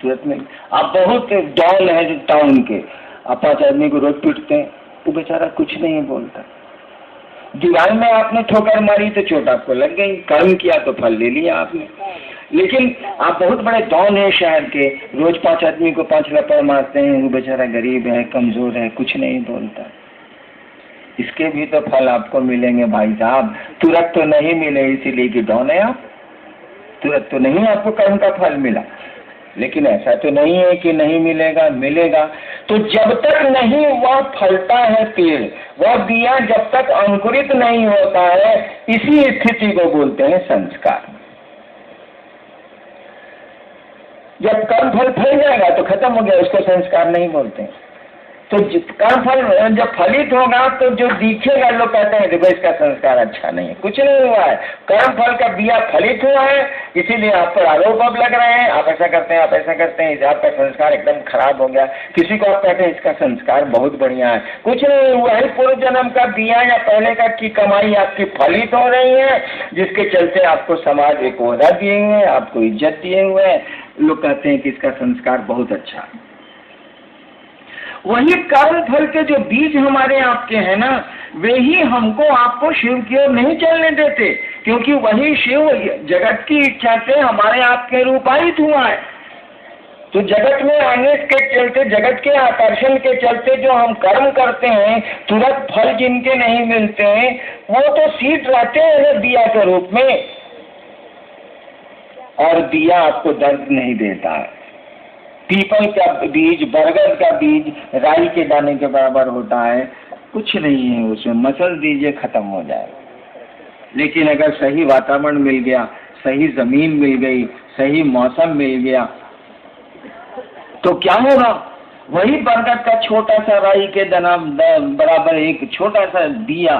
तुरंत मिल। आप बहुत डाउन है टाउन के, आप 5 आदमी को रोज पीटते हैं, वो बेचारा कुछ नहीं बोलता। दीवार में आपने ठोकर मारी तो चोट आपको लग गई, कर्म किया तो फल ले लिया आपने। लेकिन आप बहुत बड़े डाउन है शहर के, रोज 5 आदमी को 5 लपड़ मारते हैं, वो बेचारा गरीब है, कमजोर है, कुछ नहीं बोलता। इसके भी तो फल आपको मिलेंगे भाई साहब, तुरंत तो नहीं मिले इसीलिए कि डाउन है आप, तुरंत तो नहीं आपको कर्म का फल मिला। लेकिन ऐसा तो नहीं है कि नहीं मिलेगा, मिलेगा। तो जब तक नहीं वह फलता है पेड़, वह बिया जब तक अंकुरित नहीं होता है, इसी स्थिति को बोलते हैं संस्कार। जब कर्म फल फल जाएगा तो खत्म हो गया, उसको संस्कार नहीं बोलते हैं। तो कर्म फल जब फलित होगा तो जो दिखेगा, लोग कहते हैं देखो इसका संस्कार अच्छा नहीं है। कुछ नहीं हुआ है, कर्म फल का बिया फलित हुआ है, इसीलिए आप पर आरोप अब लग रहे हैं, आप ऐसा करते हैं, आप ऐसा करते हैं, आपका संस्कार एकदम खराब हो गया। किसी को आप कहते हैं इसका संस्कार बहुत बढ़िया है, कुछ नहीं हुआ है। पूर्व जन्म का बिया या पहले का की कमाई आपकी फलित हो रही है, जिसके चलते आपको समाज एक ओहदा दिए हुए हैं, आपको इज्जत दिए हुए हैं। लोग कहते हैं कि इसका संस्कार बहुत अच्छा है। वही कर्म फल के जो बीज हमारे आपके हैं ना, वे ही हमको आपको शिव की ओर नहीं चलने देते, क्योंकि वही शिव जगत की इच्छा से हमारे आपके रूपायित हुआ है। तो जगत में आने के चलते, जगत के आकर्षण के चलते जो हम कर्म करते हैं, तुरंत फल जिनके नहीं मिलते हैं, वो तो सीड रहते हैं दिया के रूप में, और दिया आपको दर्द नहीं देता है। पीपल का बीज, बरगद का बीज राई के दाने के बराबर होता है, कुछ नहीं है उसमें, मसल दीजिए खत्म हो जाएगा। लेकिन अगर सही वातावरण मिल गया, सही जमीन मिल गई, सही मौसम मिल गया, तो क्या होगा? वही बरगद का छोटा सा राई के दाना बराबर एक छोटा सा दिया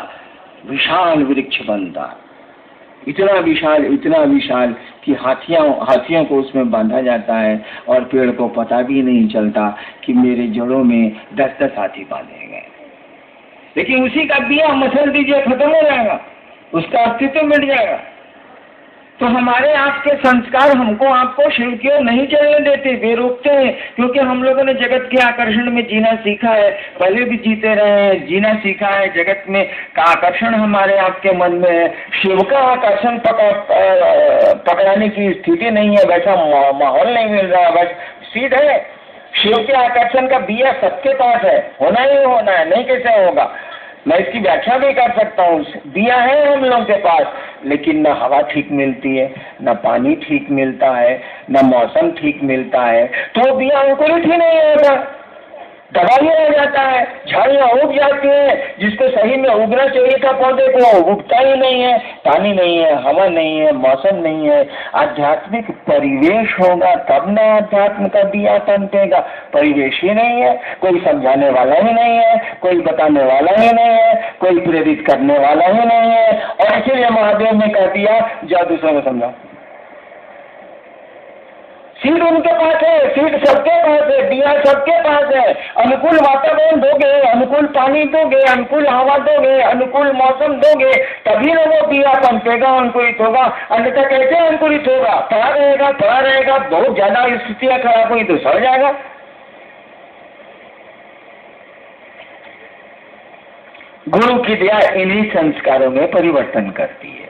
विशाल वृक्ष बनता है, इतना विशाल कि हाथियों को उसमें बांधा जाता है, और पेड़ को पता भी नहीं चलता कि मेरे जड़ों में 10-10 हाथी बांधे गए। लेकिन उसी का दिया मसल दीजिए खत्म हो जाएगा, उसका अस्तित्व मिट जाएगा। तो हमारे आपके संस्कार हमको आपको शिव की ओर नहीं चलने देते, वे रोकते हैं, क्योंकि हम लोगों ने जगत के आकर्षण में जीना सीखा है, पहले भी जीते रहे हैं, जीना सीखा है। जगत में का आकर्षण हमारे आपके मन में है, शिव का आकर्षण पकड़ाने की स्थिति नहीं है, वैसा माहौल नहीं मिल रहा, बस सीध है। शिव के आकर्षण का बिया सबके पास है, होना ही होना है, नहीं कैसे होगा? मैं इसकी व्याख्या भी कर सकता हूँ। दिया है हम लोगों के पास, लेकिन न हवा ठीक मिलती है, न पानी ठीक मिलता है, न मौसम ठीक मिलता है, तो दिया अंकुरित ही नहीं होता, दबाइया हो जाता है, झाड़ियाँ उग जाती है, जिसको सही में उगना चाहिए था पौधे को, उगता ही नहीं है, पानी नहीं है, हवा नहीं है, मौसम नहीं है। आध्यात्मिक परिवेश होगा तब न अध्यात्म का दिया तमकेगा। परिवेश ही नहीं है, कोई समझाने वाला ही नहीं है, कोई बताने वाला ही नहीं है, कोई प्रेरित करने वाला ही नहीं है, और इसीलिए महादेव ने कह दिया जाओ दूसरों को समझाओ। सीड उनके पास है, सीड सबके पास है, दिया सबके पास है। अनुकूल वातावरण दोगे, अनुकूल पानी दोगे, अनुकूल हवा दोगे, अनुकूल मौसम दोगे, तभी ना वो दिया पनपेगा, अंकुरित होगा। अन्यथा कैसे अंकुरित होगा? पड़ा रहेगा, बहुत ज्यादा स्थितियां खराब हुई तो सड़ जाएगा। गुरु की दया इन्हीं संस्कारों में परिवर्तन करती है।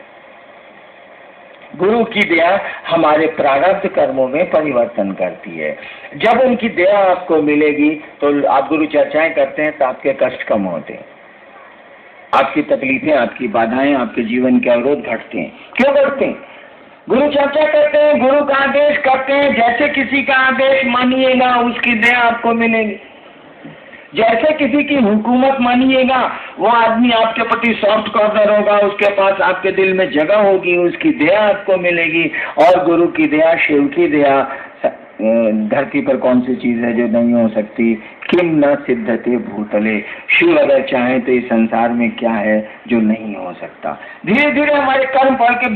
गुरु की दया हमारे प्रारब्ध कर्मों में परिवर्तन करती है। जब उनकी दया आपको मिलेगी तो आप गुरु चर्चाएं करते हैं तो आपके कष्ट कम होते हैं, आपकी तकलीफें, आपकी बाधाएं, आपके जीवन के अवरोध घटते हैं। क्यों घटते हैं? गुरु चर्चा करते हैं, गुरु का आदेश करते हैं, जैसे किसी का आदेश मानिएगा उसकी दया आपको मिलेगी। जैसे किसी की हुकूमत मानिएगा वो आदमी आपके प्रति सॉफ्ट कॉर्नर होगा, उसके पास आपके दिल में जगह होगी, उसकी दया आपको मिलेगी। और गुरु की दया, शिव की दया, धरती पर कौन सी चीज है जो नहीं हो सकती? किम न सिद्धते भूतले। शिव अगर चाहे तो इस संसार में क्या है जो नहीं हो सकता। धीरे धीरे हमारे कर्म फल के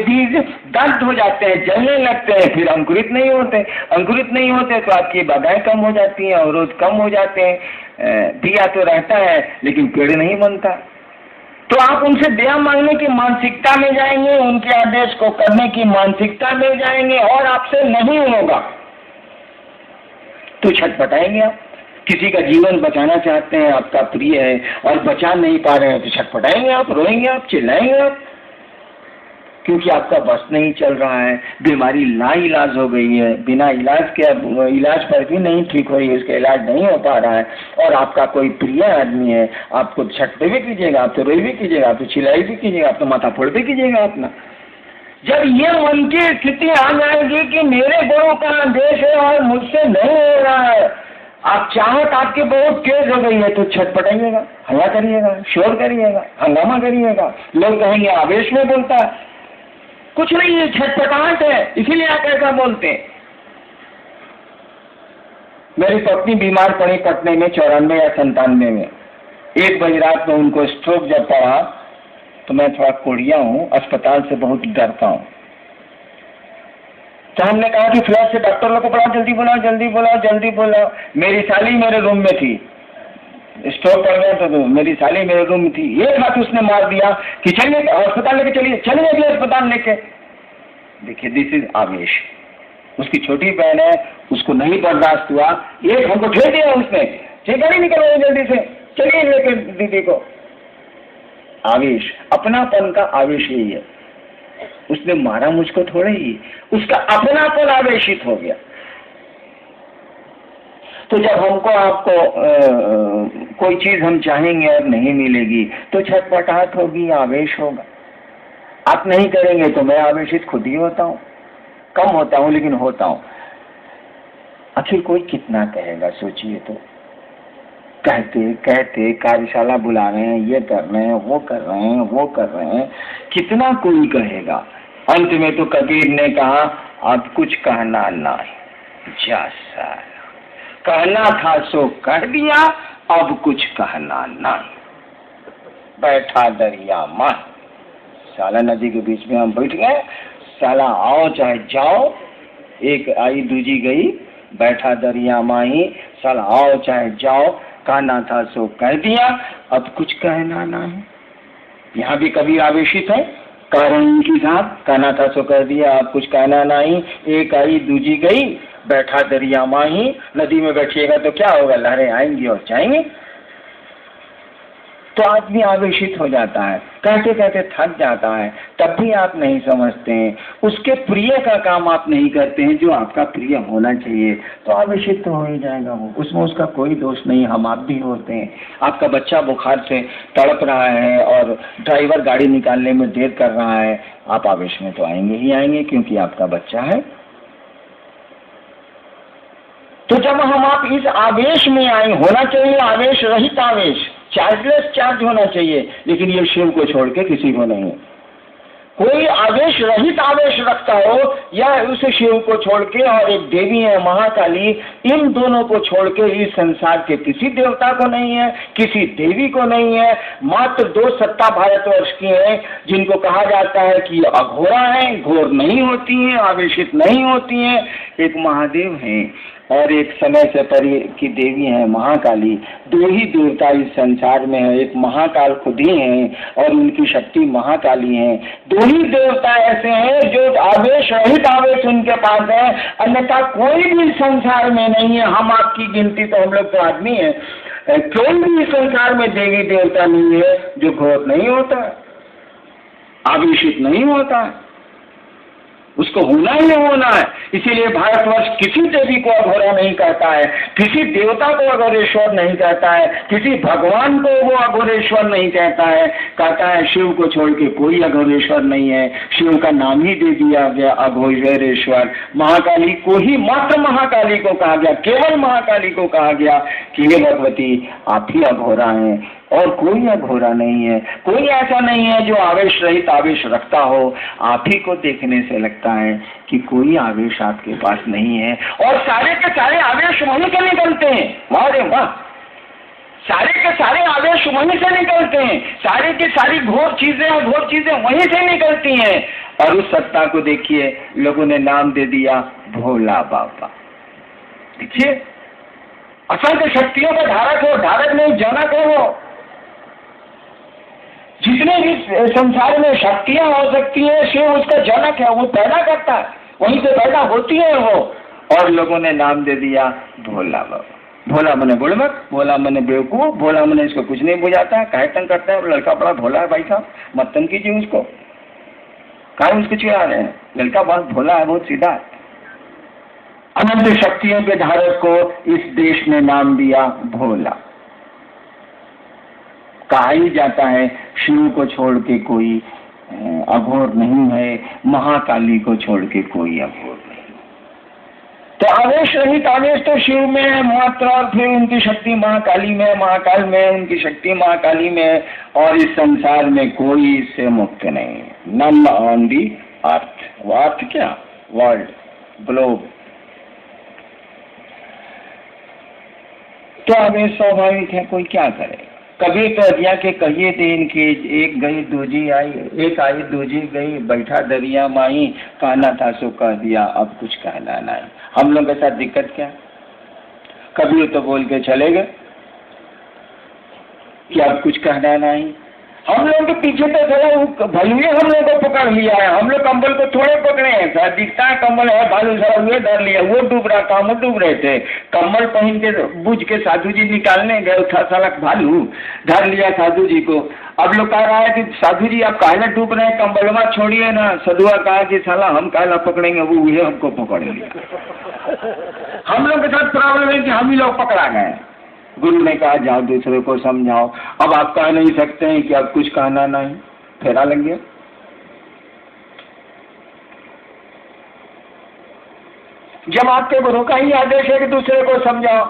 बीज दग्ध हो जाते हैं, जलने लगते हैं, फिर अंकुरित नहीं होते। अंकुरित नहीं होते तो आपकी बाधाएं कम हो जाती हैं, अवरोध कम हो जाते हैं। दिया तो रहता है लेकिन पेड़ नहीं बनता। तो आप उनसे दया मांगने की मानसिकता में जाएंगे, उनके आदेश को करने की मानसिकता में जाएंगे, और आपसे नहीं होगा तो छटपटाएंगे आप। किसी का जीवन बचाना चाहते हैं, आपका प्रिय है और बचा नहीं पा रहे हैं तो छटपटाएंगे आप, रोएंगे आप, चिल्लाएंगे आप, क्योंकि आपका बस नहीं चल रहा है। बीमारी लाइलाज हो गई है, बिना इलाज के, इलाज पर भी नहीं ठीक हो रही है, उसका इलाज नहीं हो पा रहा है, और आपका कोई प्रिय आदमी है। आपको छटपटे भी कीजिएगा, आप तो रोई भी कीजिएगा, आप तो चिल्लाई भी कीजिएगा, आप तो माथा फोड़ भी कीजिएगा अपना। जब ये मन की स्थिति आ जाएगी कि मेरे गुरु का आदेश है और मुझसे नहीं हो रहा है, आप चाहत आपकी बहुत तेज हो गई है, तो छटपटाइएगा, हल्ला करिएगा, शोर करिएगा, हंगामा करिएगा। लोग कहेंगे आवेश में बोलता है, कुछ नहीं है, छटपटाहट है, इसीलिए आप ऐसा बोलते हैं। मेरी पत्नी बीमार पड़ी पटने में 94 या 97 में। 1 बजे रात में उनको स्ट्रोक जब पड़ा तो मैं थोड़ा कोढ़िया हूँ, अस्पताल से बहुत डरता हूँ। तो हमने कहा कि फ्लैश से डॉक्टर लोग को बुलाओ, जल्दी बुलाओ, जल्दी बुलाओ, जल्दी बुलाओ। मेरी साली मेरे रूम में थी, स्ट्रोक पड़ गया तो मेरी साली मेरे रूम में थी। एक हाथ उसने मार दिया कि चलिए अस्पताल लेके चलिए, चलिए अभी अस्पताल लेके। देखिए दिस इज आवेश। उसकी छोटी बहन है, उसको नहीं बर्दाश्त हुआ, एक हमको ठेल दिया उसने, चलिए गाड़ी निकलवाइए जल्दी से, चलिए लेकर दीदी को। आवेश, अपनापन का आवेश यही है। उसने मारा मुझको थोड़ा ही, उसका अपनापन आवेशित हो गया। तो जब हमको आपको कोई चीज हम चाहेंगे और नहीं मिलेगी तो छटपटाहट होगी, आवेश होगा। आप नहीं करेंगे तो मैं आवेशित खुद ही होता हूँ, कम होता हूँ लेकिन होता हूँ। आखिर कोई कितना कहेगा, सोचिए तो। कहते कहते कार्यशाला बुला रहे हैं, ये कर रहे हैं, वो कर रहे हैं, वो कर रहे हैं, कितना कोई कहेगा। अंत में तो कबीर ने कहा अब कुछ कहना नहीं, जा साला, कहना था सो कह दिया, अब कुछ कहना नहीं। बैठा दरिया माँ, साला नदी के बीच में हम बैठ गए, साला आओ चाहे जाओ, एक आई दूजी गई, बैठा दरिया माही, साला आओ चाहे जाओ, कहना था सो कह दिया, अब कुछ कहना नहीं। यहाँ भी कभी आवेशित है, कारण के साथ कहना था सो कह दिया, अब कुछ कहना नहीं। एक आई दूजी गई, बैठा दरिया माही, नदी में बैठिएगा तो क्या होगा, लहरें आएंगी और जाएंगी। तो आदमी आवेशित हो जाता है, कहते कहते थक जाता है, तब भी आप नहीं समझते हैं, उसके प्रिय का काम आप नहीं करते हैं जो आपका प्रिय होना चाहिए, तो आवेशित तो हो ही जाएगा वो। उसमें उसका कोई दोष नहीं, हम आप भी होते हैं। आपका बच्चा बुखार से तड़प रहा है और ड्राइवर गाड़ी निकालने में देर कर रहा है, आप आवेश में तो आएंगे ही आएंगे क्योंकि आपका बच्चा है। तो जब हम आप इस आवेश में आए, होना चाहिए आवेश रहित आवेश, चार्जलेस चार्ज होना चाहिए, लेकिन ये शिव को छोड़ के किसी को नहीं। कोई आवेश रहित आवेश रखता हो या उस शिव को छोड़ के, और एक देवी है महाकाली, इन दोनों को छोड़ के इस संसार के किसी देवता को नहीं है, किसी देवी को नहीं है। मात्र 2 सत्ता भारतवर्ष की है जिनको कहा जाता है कि अघोरा है, घोर नहीं होती हैं, आवेशित नहीं होती हैं। एक महादेव हैं और एक समय से परे की देवी है महाकाली। 2 ही देवता इस संसार में है, एक महाकाल खुद ही हैं और उनकी शक्ति महाकाली है। 2 ही देवता ऐसे हैं जो आवेश रहित आवेश उनके पास है, अन्यथा कोई भी संसार में नहीं है। हम आपकी गिनती तो, हम लोग तो आदमी है, कोई भी संसार में देवी देवता नहीं है जो घोर नहीं होता, आवेशित नहीं होता है। उसको होना ही होना है। इसीलिए भारतवर्ष किसी देवी को अघोरा नहीं कहता है, किसी देवता को अघोरेश्वर नहीं कहता है, किसी भगवान को वो अघोरेश्वर नहीं कहता है। कहता है शिव को छोड़ के कोई अघोरेश्वर नहीं है, शिव का नाम ही दे दिया गया अघोरेश्वर। महाकाली को ही, मात्र महाकाली को कहा गया, केवल महाकाली को कहा गया कि हे भगवती आप ही अघोरा हैं और कोई अघोरा नहीं है। कोई ऐसा नहीं है जो आवेश रहित आवेश रखता हो। आप ही को देखने से लगता है कि कोई आवेश आपके पास नहीं है, और सारे के सारे आवेश वहीं से निकलते हैं। वाह रे वाह, सारे के सारे आवेश वहीं से निकलते हैं, सारी की सारी घोर चीजें वहीं से निकलती हैं। और उस सत्ता को देखिए, लोगों ने नाम दे दिया भोला बाबा। देखिए, असंख्य शक्तियों का धारक हो, धारक नहीं जनक है वो। जितने भी संसार में शक्तियां हो सकती है, शिव उसका जनक है, वो पैदा करता है, वहीं से पैदा होती है वो। और लोगों ने नाम दे दिया भोला बाबा। भोला मने बुड़बक, भोला मने बेवकूफ, भोला मने इसको कुछ नहीं बुझाता है, काहे तंग करता है, लड़का बड़ा भोला है भाई साहब, मत तंग कीजिए उसको, काहे उसको चिढ़ा रहे हैं, लड़का बहुत भोला है, बहुत सीधा है। अनंत शक्तियों के धारक को इस देश ने नाम दिया भोला। कहा ही जाता है शिव को छोड़ के कोई अघोर नहीं है, महाकाली को छोड़ के कोई अघोर नहीं। तो आवेश रहित आवेश तो शिव में है मात्र, और फिर उनकी शक्ति महाकाली में, महाकाल में उनकी शक्ति महाकाली में, और इस संसार में कोई इससे मुक्त नहीं है। नन ऑन दी अर्थ। वो अर्थ क्या? World, globe. तो आवेश स्वाभाविक है, कोई क्या करे। कभी तो दिया के कहिए दिन की, एक गई दूजी आई, एक आई दूजी गई, बैठा दरिया माही, कहना था सो कह दिया, अब कुछ कहना नहीं। हम लोग के साथ दिक्कत क्या? कभी तो बोल के चले गए कि अब कुछ कहना नहीं। हम लोग के पीछे तो थोड़ा भलुए हम लोग को पकड़ लिया है। हम लोग कंबल को थोड़े पकड़े हैं, सर दिखता है कंबल है, भालू सारा हुए धर लिया, वो डूब रहा था, हम डूब रहे थे। कंबल पहन के बुझ के साधु जी निकालने गए, था साला भालू धर लिया साधु जी को। अब लोग कह रहा है कि साधु जी आप काहे डूब रहे हैं, कंबलवा छोड़िए ना। सधुआ कहा कि साला हम काहे पकड़ेंगे, वो उहे हमको पकड़ लिया। हम लोग के साथ प्रॉब्लम है कि हम ही लोग पकड़ा गए। गुरु ने कहा जाओ दूसरे को समझाओ। अब आप कह नहीं सकते हैं कि अब कुछ कहना नहीं, फेरा लग गया। जब आपके गुरु का ही आदेश है कि दूसरे को समझाओ,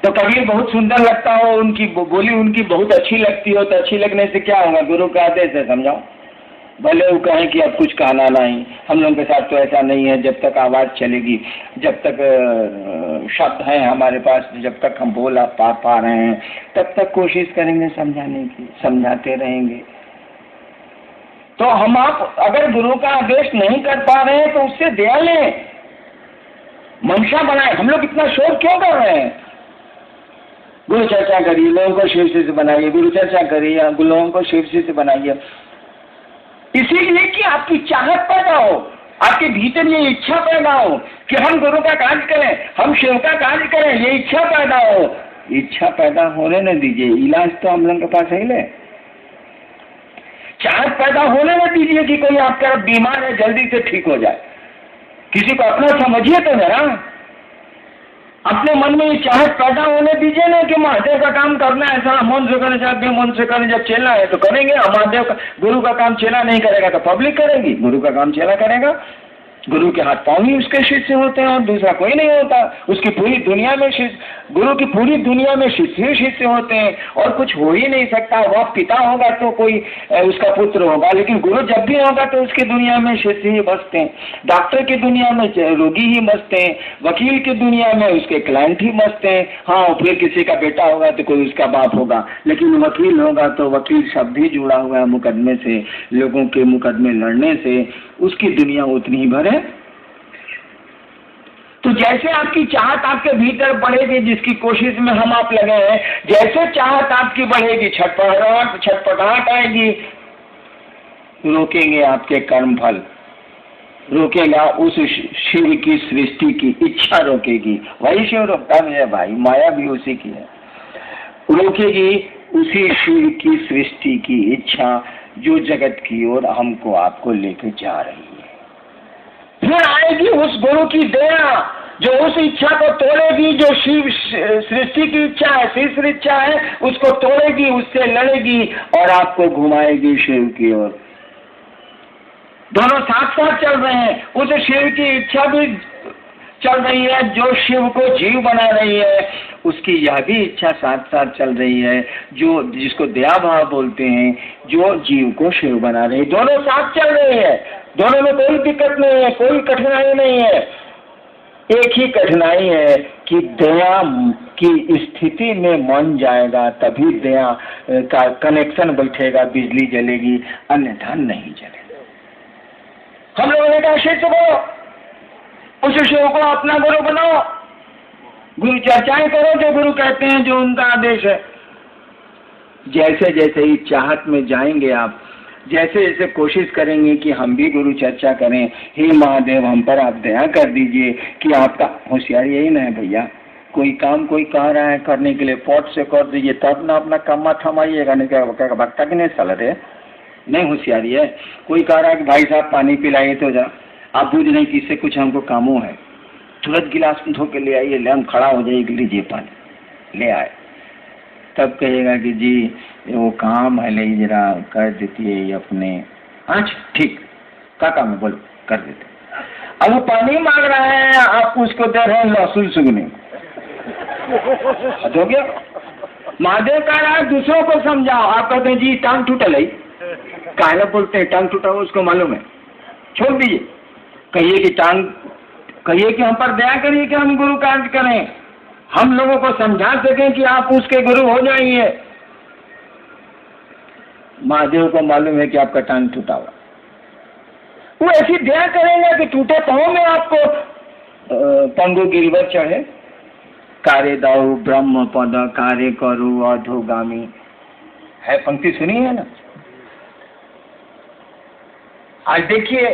तो कभी बहुत सुंदर लगता हो, उनकी बोली उनकी बहुत अच्छी लगती हो, तो अच्छी लगने से क्या होगा, गुरु का आदेश है समझाओ। भले वो कहें कि अब कुछ कहना नहीं। हम लोगों के साथ तो ऐसा नहीं है, जब तक आवाज़ चलेगी, जब तक शब्द हैं हमारे पास, जब तक हम बोल पा रहे हैं, तब तक कोशिश करेंगे समझाने की, समझाते रहेंगे। तो हम आप अगर गुरु का आदेश नहीं कर पा रहे हैं तो उससे दया लें, मंशा बनाए। हम लोग इतना शोर क्यों कर रहे हैं? गुरु चर्चा करिए, लोगों को शिव से बनाइए, गुरु चर्चा करिए, लोगों को शिव से बनाइए, इसीलिए कि आपकी चाहत पैदा हो, आपके भीतर ये इच्छा पैदा हो कि हम गुरु का कार्य करें, हम शिव का कार्य करें, ये इच्छा पैदा हो। इच्छा पैदा होने न दीजिए, इलाज तो हम लोगों के पास है ले। चाहत पैदा होने न दीजिए कि कोई आपका बीमार है जल्दी से ठीक हो जाए। किसी को अपना समझिए तो जरा, अपने मन में ये चाहत पैदा होने दीजिए ना कि महादेव का काम करना है, ऐसा मन से करना चाहते हैं, मन से करने जब चलना है तो करेंगे। महादेव का गुरु का काम चेला नहीं करेगा तो पब्लिक करेगी, गुरु का काम चेला करेगा। गुरु के हाथ पांव ही उसके शिष्य होते हैं और दूसरा कोई नहीं होता। उसकी पूरी दुनिया में गुरु की पूरी दुनिया में शिष्य होते हैं और कुछ हो ही नहीं सकता। वह पिता होगा तो कोई उसका पुत्र होगा, लेकिन गुरु जब भी होगा तो उसकी दुनिया में शिष्य ही बसते हैं। डॉक्टर की दुनिया में रोगी ही बसते हैं, वकील की दुनिया में उसके क्लाइंट ही बसते हैं। हाँ, फिर किसी का बेटा होगा तो कोई उसका बाप होगा, लेकिन वकील होगा तो वकील शब्द ही जुड़ा हुआ है मुकदमे से, लोगों के मुकदमे लड़ने से, उसकी दुनिया उतनी ही भर है। तो जैसे आपकी चाहत आपके भीतर बढ़ेगी, जिसकी कोशिश में हम आप लगे हैं, जैसे चाहत आपकी बढ़ेगी, छटपटाहट आएगी, रोकेंगे आपके कर्म फल, रोकेगा उस शिव की सृष्टि की इच्छा रोकेगी। वही शिव रोकता है भाई, माया भी उसी की है। रोकेगी उसी शिव की सृष्टि की इच्छा जो जगत की ओर हमको आपको लेकर जा रही है। फिर आएगी उस गुरु की दया जो उस इच्छा को तोड़ेगी, जो शिव सृष्टि की इच्छा है, शीर्ष इच्छा है, उसको तोड़ेगी, उससे लड़ेगी और आपको घुमाएगी शिव की ओर। दोनों साथ साथ चल रहे हैं। उस शिव की इच्छा भी चल रही है जो शिव को जीव बना रही है, उसकी यह भी इच्छा साथ साथ चल रही है जो जिसको दया भाव बोलते हैं, जो जीव को शिव बना रही है। दोनों साथ चल रही है, दोनों में कोई दिक्कत नहीं है, कोई कठिनाई नहीं है। एक ही कठिनाई है कि दया की स्थिति में मन जाएगा तभी दया का कनेक्शन बैठेगा, बिजली जलेगी, अन्यथा नहीं जलेगा। हम लोगों ने कहा शिव बोलो, उस शिव को अपना गुरु बनाओ, गुरु चर्चाएं करो जो गुरु कहते हैं, जो उनका आदेश है। जैसे जैसे ही चाहत में जाएंगे आप, जैसे जैसे कोशिश करेंगे कि हम भी गुरु चर्चा करें, हे महादेव हम पर आप दया कर दीजिए कि आपका होशियारी यही ना है भैया, कोई काम कोई कह रहा है करने के लिए पॉट से कर दीजिए, तब ना अपना काम थमाइएगा, नहीं क्या भक्ता की नहीं सल रहे, नहीं होशियारी है। कोई कह रहा है कि भाई साहब पानी पिलाइए तो जा, आप बुझ नहीं कि इससे कुछ हमको कामों है, तुरंत गिलास में धो के ले आइए, ले हम खड़ा हो जाइए, लीजिए पानी, ले आए। तब कहेगा कि जी वो काम है, ले जरा कर देती है ये अपने। अच्छा ठीक, क्या काम है बोलो, कर देते। अब वो पानी मांग रहा है, आप उसको दे रहे हैं लहसुन सुगनी, हो गया। महादेव कह रहा है दूसरों को समझाओ, आप कहते हैं जी टांग टूटल है, काहे बोलते हैं टांग टूटा हो, उसको मालूम है, छोड़ दीजिए। कहिए कि हम पर दया करिए कि हम गुरु कार्य करें, हम लोगों को समझा सकें कि आप उसके गुरु हो जाइए। महादेव को मालूम है कि आपका टांग टूटा हुआ, वो ऐसी दया करेंगे कि टूटे पांव में आपको पंगु गिरवर चढ़े। कार्य दाऊ ब्रह्म पद कार्य करू अधोगामी, है, पंक्ति सुनी है ना। आज देखिए,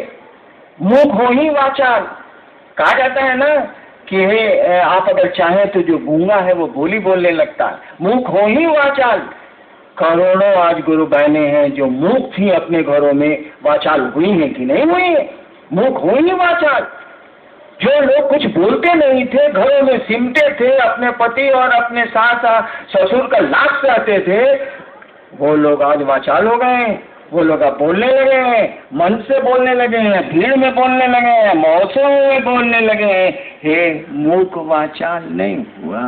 मूक हो ही वाचाल, कहा जाता है ना कि आप अगर चाहें तो जो गूंगा है वो बोली बोलने लगता है। मूक हो ही वाचाल, करोड़ों आज गुरु बहने हैं जो मूक थी अपने घरों में, वाचाल हुई है कि नहीं हुई है? मूक हो ही वाचाल। जो लोग कुछ बोलते नहीं थे, घरों में सिमटे थे, अपने पति और अपने सास ससुर का लाश चाहते थे, वो लोग आज वाचाल हो गए। वो लोग अब बोलने लगे हैं, मन से बोलने लगे हैं, भीड़ में बोलने लगे हैं, मौसम में बोलने लगे हैं। हे मूक वाचाल नहीं हुआ।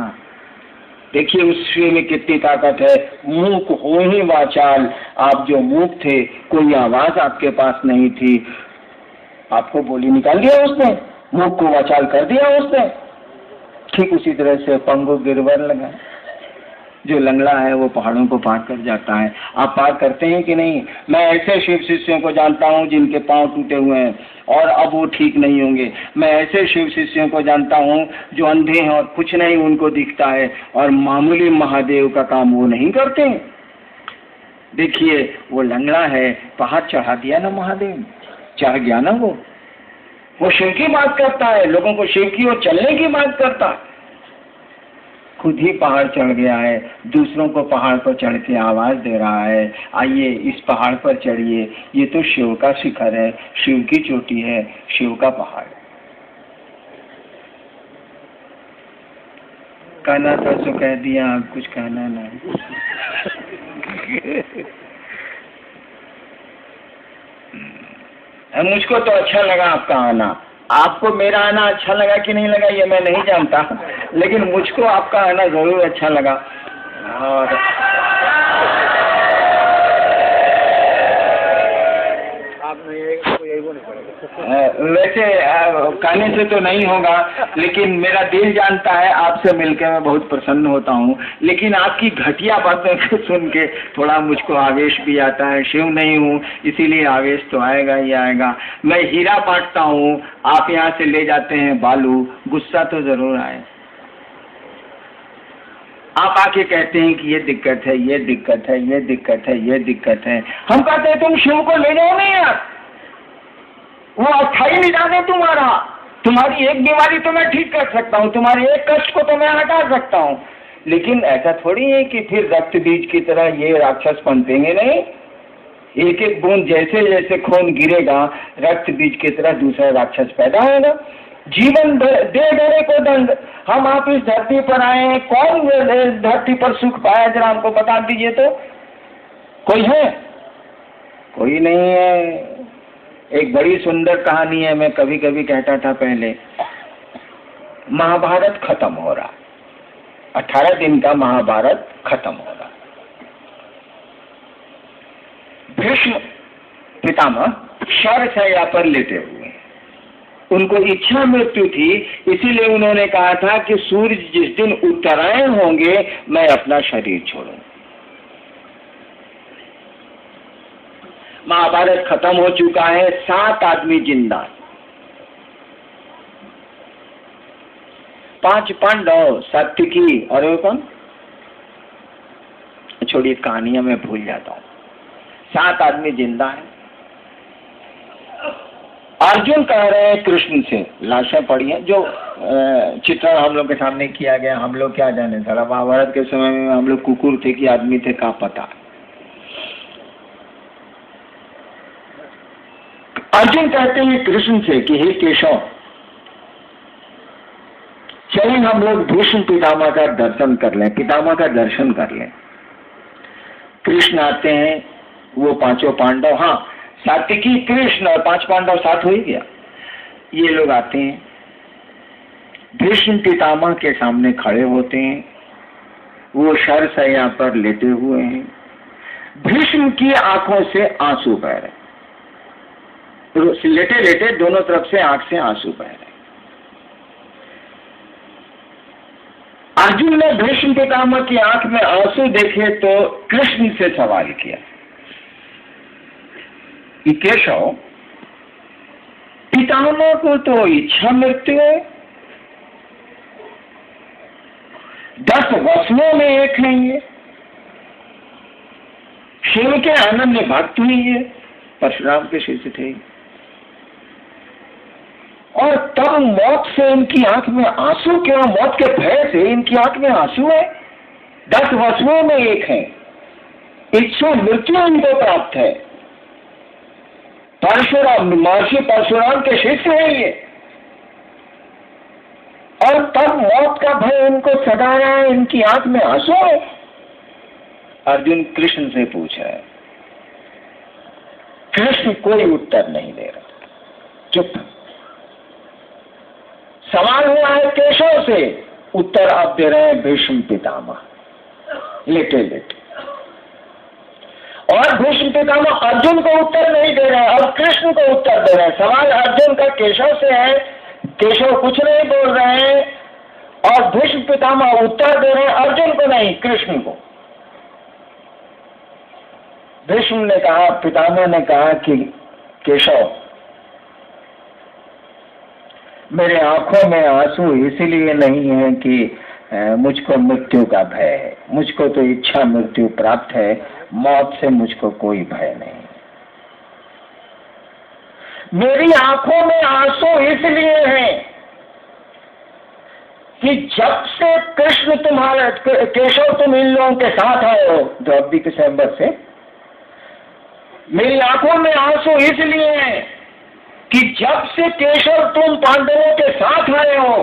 देखिए उस श्री में कितनी ताकत है। मूक हो ही वाचाल, आप जो मूक थे, कोई आवाज आपके पास नहीं थी, आपको बोली निकाल दिया उसने, मूक को वाचाल कर दिया उसने। ठीक उसी तरह से पंगु गिरवर लगा, जो लंगड़ा है वो पहाड़ों को पार कर जाता है। आप पार करते हैं कि नहीं? मैं ऐसे शिव शिष्यों को जानता हूँ जिनके पांव टूटे हुए हैं और अब वो ठीक नहीं होंगे। मैं ऐसे शिव शिष्यों को जानता हूँ जो अंधे हैं और कुछ नहीं उनको दिखता है, और मामूली महादेव का काम वो नहीं करते। देखिए वो लंगड़ा है, पहाड़ चढ़ा दिया ना महादेव, चढ़ गया ना वो शिव की बात करता है, लोगों को शिव की और चलने की बात करता है। खुद ही पहाड़ चढ़ गया है, दूसरों को पहाड़ पर चढ़ के आवाज दे रहा है, आइए इस पहाड़ पर चढ़िए, ये तो शिव का शिखर है, शिव की चोटी है, शिव का पहाड़। कहना था तो कह दिया, अब कुछ कहना नहीं। मुझको तो अच्छा लगा आपका आना। आपको मेरा आना अच्छा लगा कि नहीं लगा ये मैं नहीं जानता, लेकिन मुझको आपका आना जरूर अच्छा लगा। और वैसे कहने से तो नहीं होगा, लेकिन मेरा दिल जानता है आपसे मिलकर मैं बहुत प्रसन्न होता हूँ। लेकिन आपकी घटिया बातों को सुन के थोड़ा मुझको आवेश भी आता है। शिव नहीं हूँ इसीलिए आवेश तो आएगा ही आएगा। मैं हीरा बांटता हूँ, आप यहाँ से ले जाते हैं बालू, गुस्सा तो जरूर आए। आप आके कहते हैं कि ये दिक्कत है, ये दिक्कत है, ये दिक्कत है, ये दिक्कत है। हम कहते हैं तुम शिव को ले जाओ नहीं यार, वो अस्थाई निदान है तुम्हारा। तुम्हारी एक बीमारी तो मैं ठीक कर सकता हूँ, तुम्हारे एक कष्ट को तो मैं हटा सकता हूँ, लेकिन ऐसा थोड़ी है कि फिर रक्त बीज की तरह ये राक्षस पनपेंगे नहीं। एक एक बूंद जैसे जैसे खून गिरेगा, रक्त बीज की तरह दूसरा राक्षस पैदा होगा। जीवन दे डरे को दंड। हम आप इस धरती पर आए हैं, कौन धरती पर सुख पाया जरा हमको बता दीजिए तो। कोई है? कोई नहीं है। एक बड़ी सुंदर कहानी है, मैं कभी कभी कहता था पहले। महाभारत खत्म हो रहा, 18 दिन का महाभारत खत्म हो रहा। भीष्म पितामह शरशय्या पर लेटे हुए, उनको इच्छा मृत्यु थी, इसीलिए उन्होंने कहा था कि सूर्य जिस दिन उत्तरायण होंगे मैं अपना शरीर छोड़ूं। महाभारत खत्म हो चुका है, 7 आदमी जिंदा, 5 पांडव, सात्विकी और कौन, छोड़िए कहानियां मैं भूल जाता हूँ। 7 आदमी जिंदा है। अर्जुन कह रहे हैं कृष्ण से, लाशें पड़ी हैं, जो चित्रण हम लोग के सामने किया गया, हम लोग क्या जाने, सारा महाभारत के समय में हम लोग कुकुर थे कि आदमी थे, क्या पता। अर्जुन कहते हैं कृष्ण से कि हे केशव, चलिए हम लोग भीष्म पितामह का दर्शन कर लें, पितामह का दर्शन कर लें। कृष्ण आते हैं, वो 5 पांडव, हाँ सात्विकी कृष्ण और 5 पांडव साथ हो ही गया। ये लोग आते हैं, भीष्म पितामह के सामने खड़े होते हैं, वो शरशय्या पर लेटे हुए हैं। भीष्म की आंखों से आंसू बह रहे, लेटे लेटे दोनों तरफ से आंख से आंसू बह रहे। अर्जुन ने भीष्म पितामह की आंख में आंसू देखे तो कृष्ण से सवाल किया कि केशव, पितामह को तो इच्छा मृत्यु है, 10 वसुओं में एक है ये, शिव के अनन्य भक्त ही ये परशुराम के शिष्य थे। और तब मौत से इनकी आंख में आंसू क्यों? मौत के भय से इनकी आंख में आंसू है। 10 वसुओं में एक है, इच्छा मृत्यु इनको प्राप्त है। परशुराम, महर्षि परशुराम के शिष्य है ये, और तब मौत का भय इनको सदा रहा है, इनकी आंख में आंसू है। अर्जुन कृष्ण से पूछा है, कृष्ण कोई उत्तर नहीं दे रहा, चुप। सवाल हुआ है केशव से, उत्तर आप दे रहे हैं भीष्म पितामह, लेटे लेटे। और भीष्म पितामह अर्जुन को उत्तर नहीं दे रहे हैं, अब कृष्ण को उत्तर दे रहे हैं। सवाल अर्जुन का केशव से है, केशव कुछ नहीं बोल रहे हैं, और भीष्म पितामह उत्तर दे रहे हैं अर्जुन को नहीं, कृष्ण को। भीष्म ने कहा, पितामह ने कहा कि केशव, मेरे आंखों में आंसू इसलिए नहीं है कि मुझको मृत्यु का भय है, मुझको तो इच्छा मृत्यु प्राप्त है, मौत से मुझको कोई भय नहीं। मेरी आंखों में आंसू इसलिए है कि जब से कृष्ण तुम्हारे, केशव तुम इन लोगों के साथ आए हो द्रौपदी के स्वयंवर से, मेरी आंखों में आंसू इसलिए है कि जब से केशव तुम पांडवों के साथ आए हो,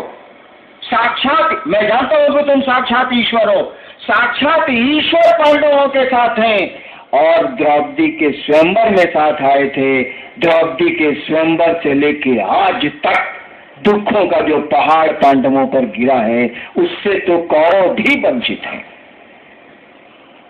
साक्षात, मैं जानता हूं कि तुम साक्षात ईश्वर हो, साक्षात ईश्वर पांडवों के साथ हैं, और द्रौपदी के स्वयंवर में साथ आए थे। द्रौपदी के स्वयंवर से लेके आज तक दुखों का जो पहाड़ पांडवों पर गिरा है, उससे तो कौरव भी वंचित हैं।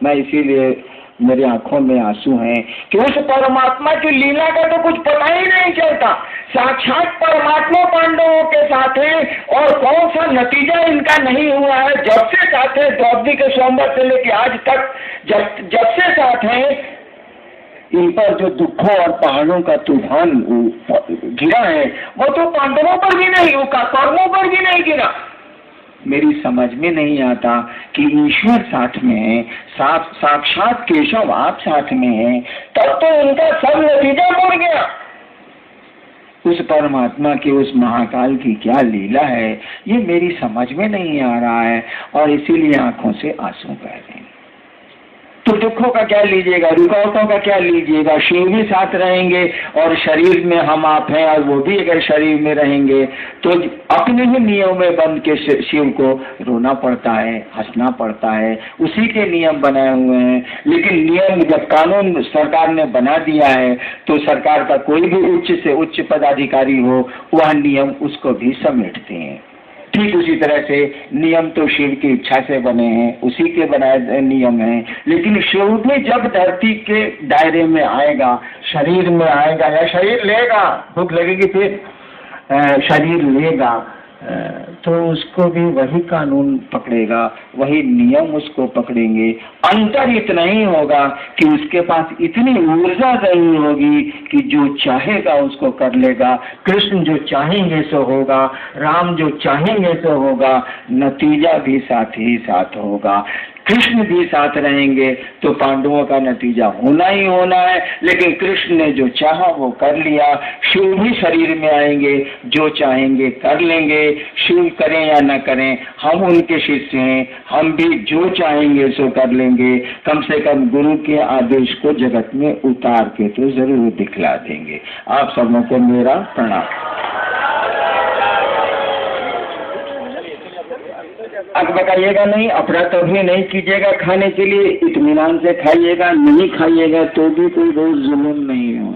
मैं इसीलिए मेरी आंखों में आंसू हैं कि उस परमात्मा की लीला का तो कुछ पता ही नहीं चलता। साक्षात परमात्मा पांडवों के साथ है, और कौन सा नतीजा इनका नहीं हुआ है। जब से साथ है, द्रौपदी के स्वयंवर से लेके आज तक जब से साथ है, इन पर जो दुखों और पहाड़ों का तूफान गिरा है, वो तो पांडवों पर भी नहीं, कौरवों पर भी नहीं गिरा। मेरी समझ में नहीं आता कि ईश्वर साथ में है, साक्षात केशव आप साथ में हैं, तब तो उनका सब नतीजा मुड़ गया। उस परमात्मा की, उस महाकाल की क्या लीला है, ये मेरी समझ में नहीं आ रहा है, और इसीलिए आंखों से आंसू बह रहे हैं। तो दुखों का क्या लीजिएगा, रुकावटों का क्या लीजिएगा। शिव भी साथ रहेंगे, और शरीर में हम आप हैं, और वो भी अगर शरीर में रहेंगे तो अपने ही नियम में बंद के शिव को रोना पड़ता है, हंसना पड़ता है, उसी के नियम बनाए हुए हैं। लेकिन नियम जब कानून सरकार ने बना दिया है, तो सरकार का कोई भी उच्च से उच्च पदाधिकारी हो, वह नियम उसको भी समेटते हैं। ठीक उसी तरह से नियम तो शिव की इच्छा से बने हैं, उसी के बनाए नियम हैं। लेकिन शिव भी जब धरती के दायरे में आएगा, शरीर में आएगा, या शरीर लेगा, भूख लगेगी फिर शरीर लेगा, तो उसको भी वही कानून पकड़ेगा, वही नियम उसको पकड़ेंगे। अंतर इतना ही होगा कि उसके पास इतनी ऊर्जा नहीं होगी कि जो चाहेगा उसको कर लेगा। कृष्ण जो चाहेंगे सो होगा, राम जो चाहेंगे सो होगा, नतीजा भी साथ ही साथ होगा। कृष्ण भी साथ रहेंगे तो पांडवों का नतीजा होना ही होना है। लेकिन कृष्ण ने जो चाहा वो कर लिया। शिव भी शरीर में आएंगे, जो चाहेंगे कर लेंगे। शिव करें या न करें, हम उनके शिष्य हैं, हम भी जो चाहेंगे सो कर लेंगे। कम से कम गुरु के आदेश को जगत में उतार के तो जरूर दिखला देंगे। आप सबों को मेरा प्रणाम। अब बताइएगा नहीं, अपना कभी नहीं कीजिएगा, खाने के लिए इत्मीनान से खाइएगा, नहीं खाइएगा तो भी कोई रोज जुल्म नहीं हो।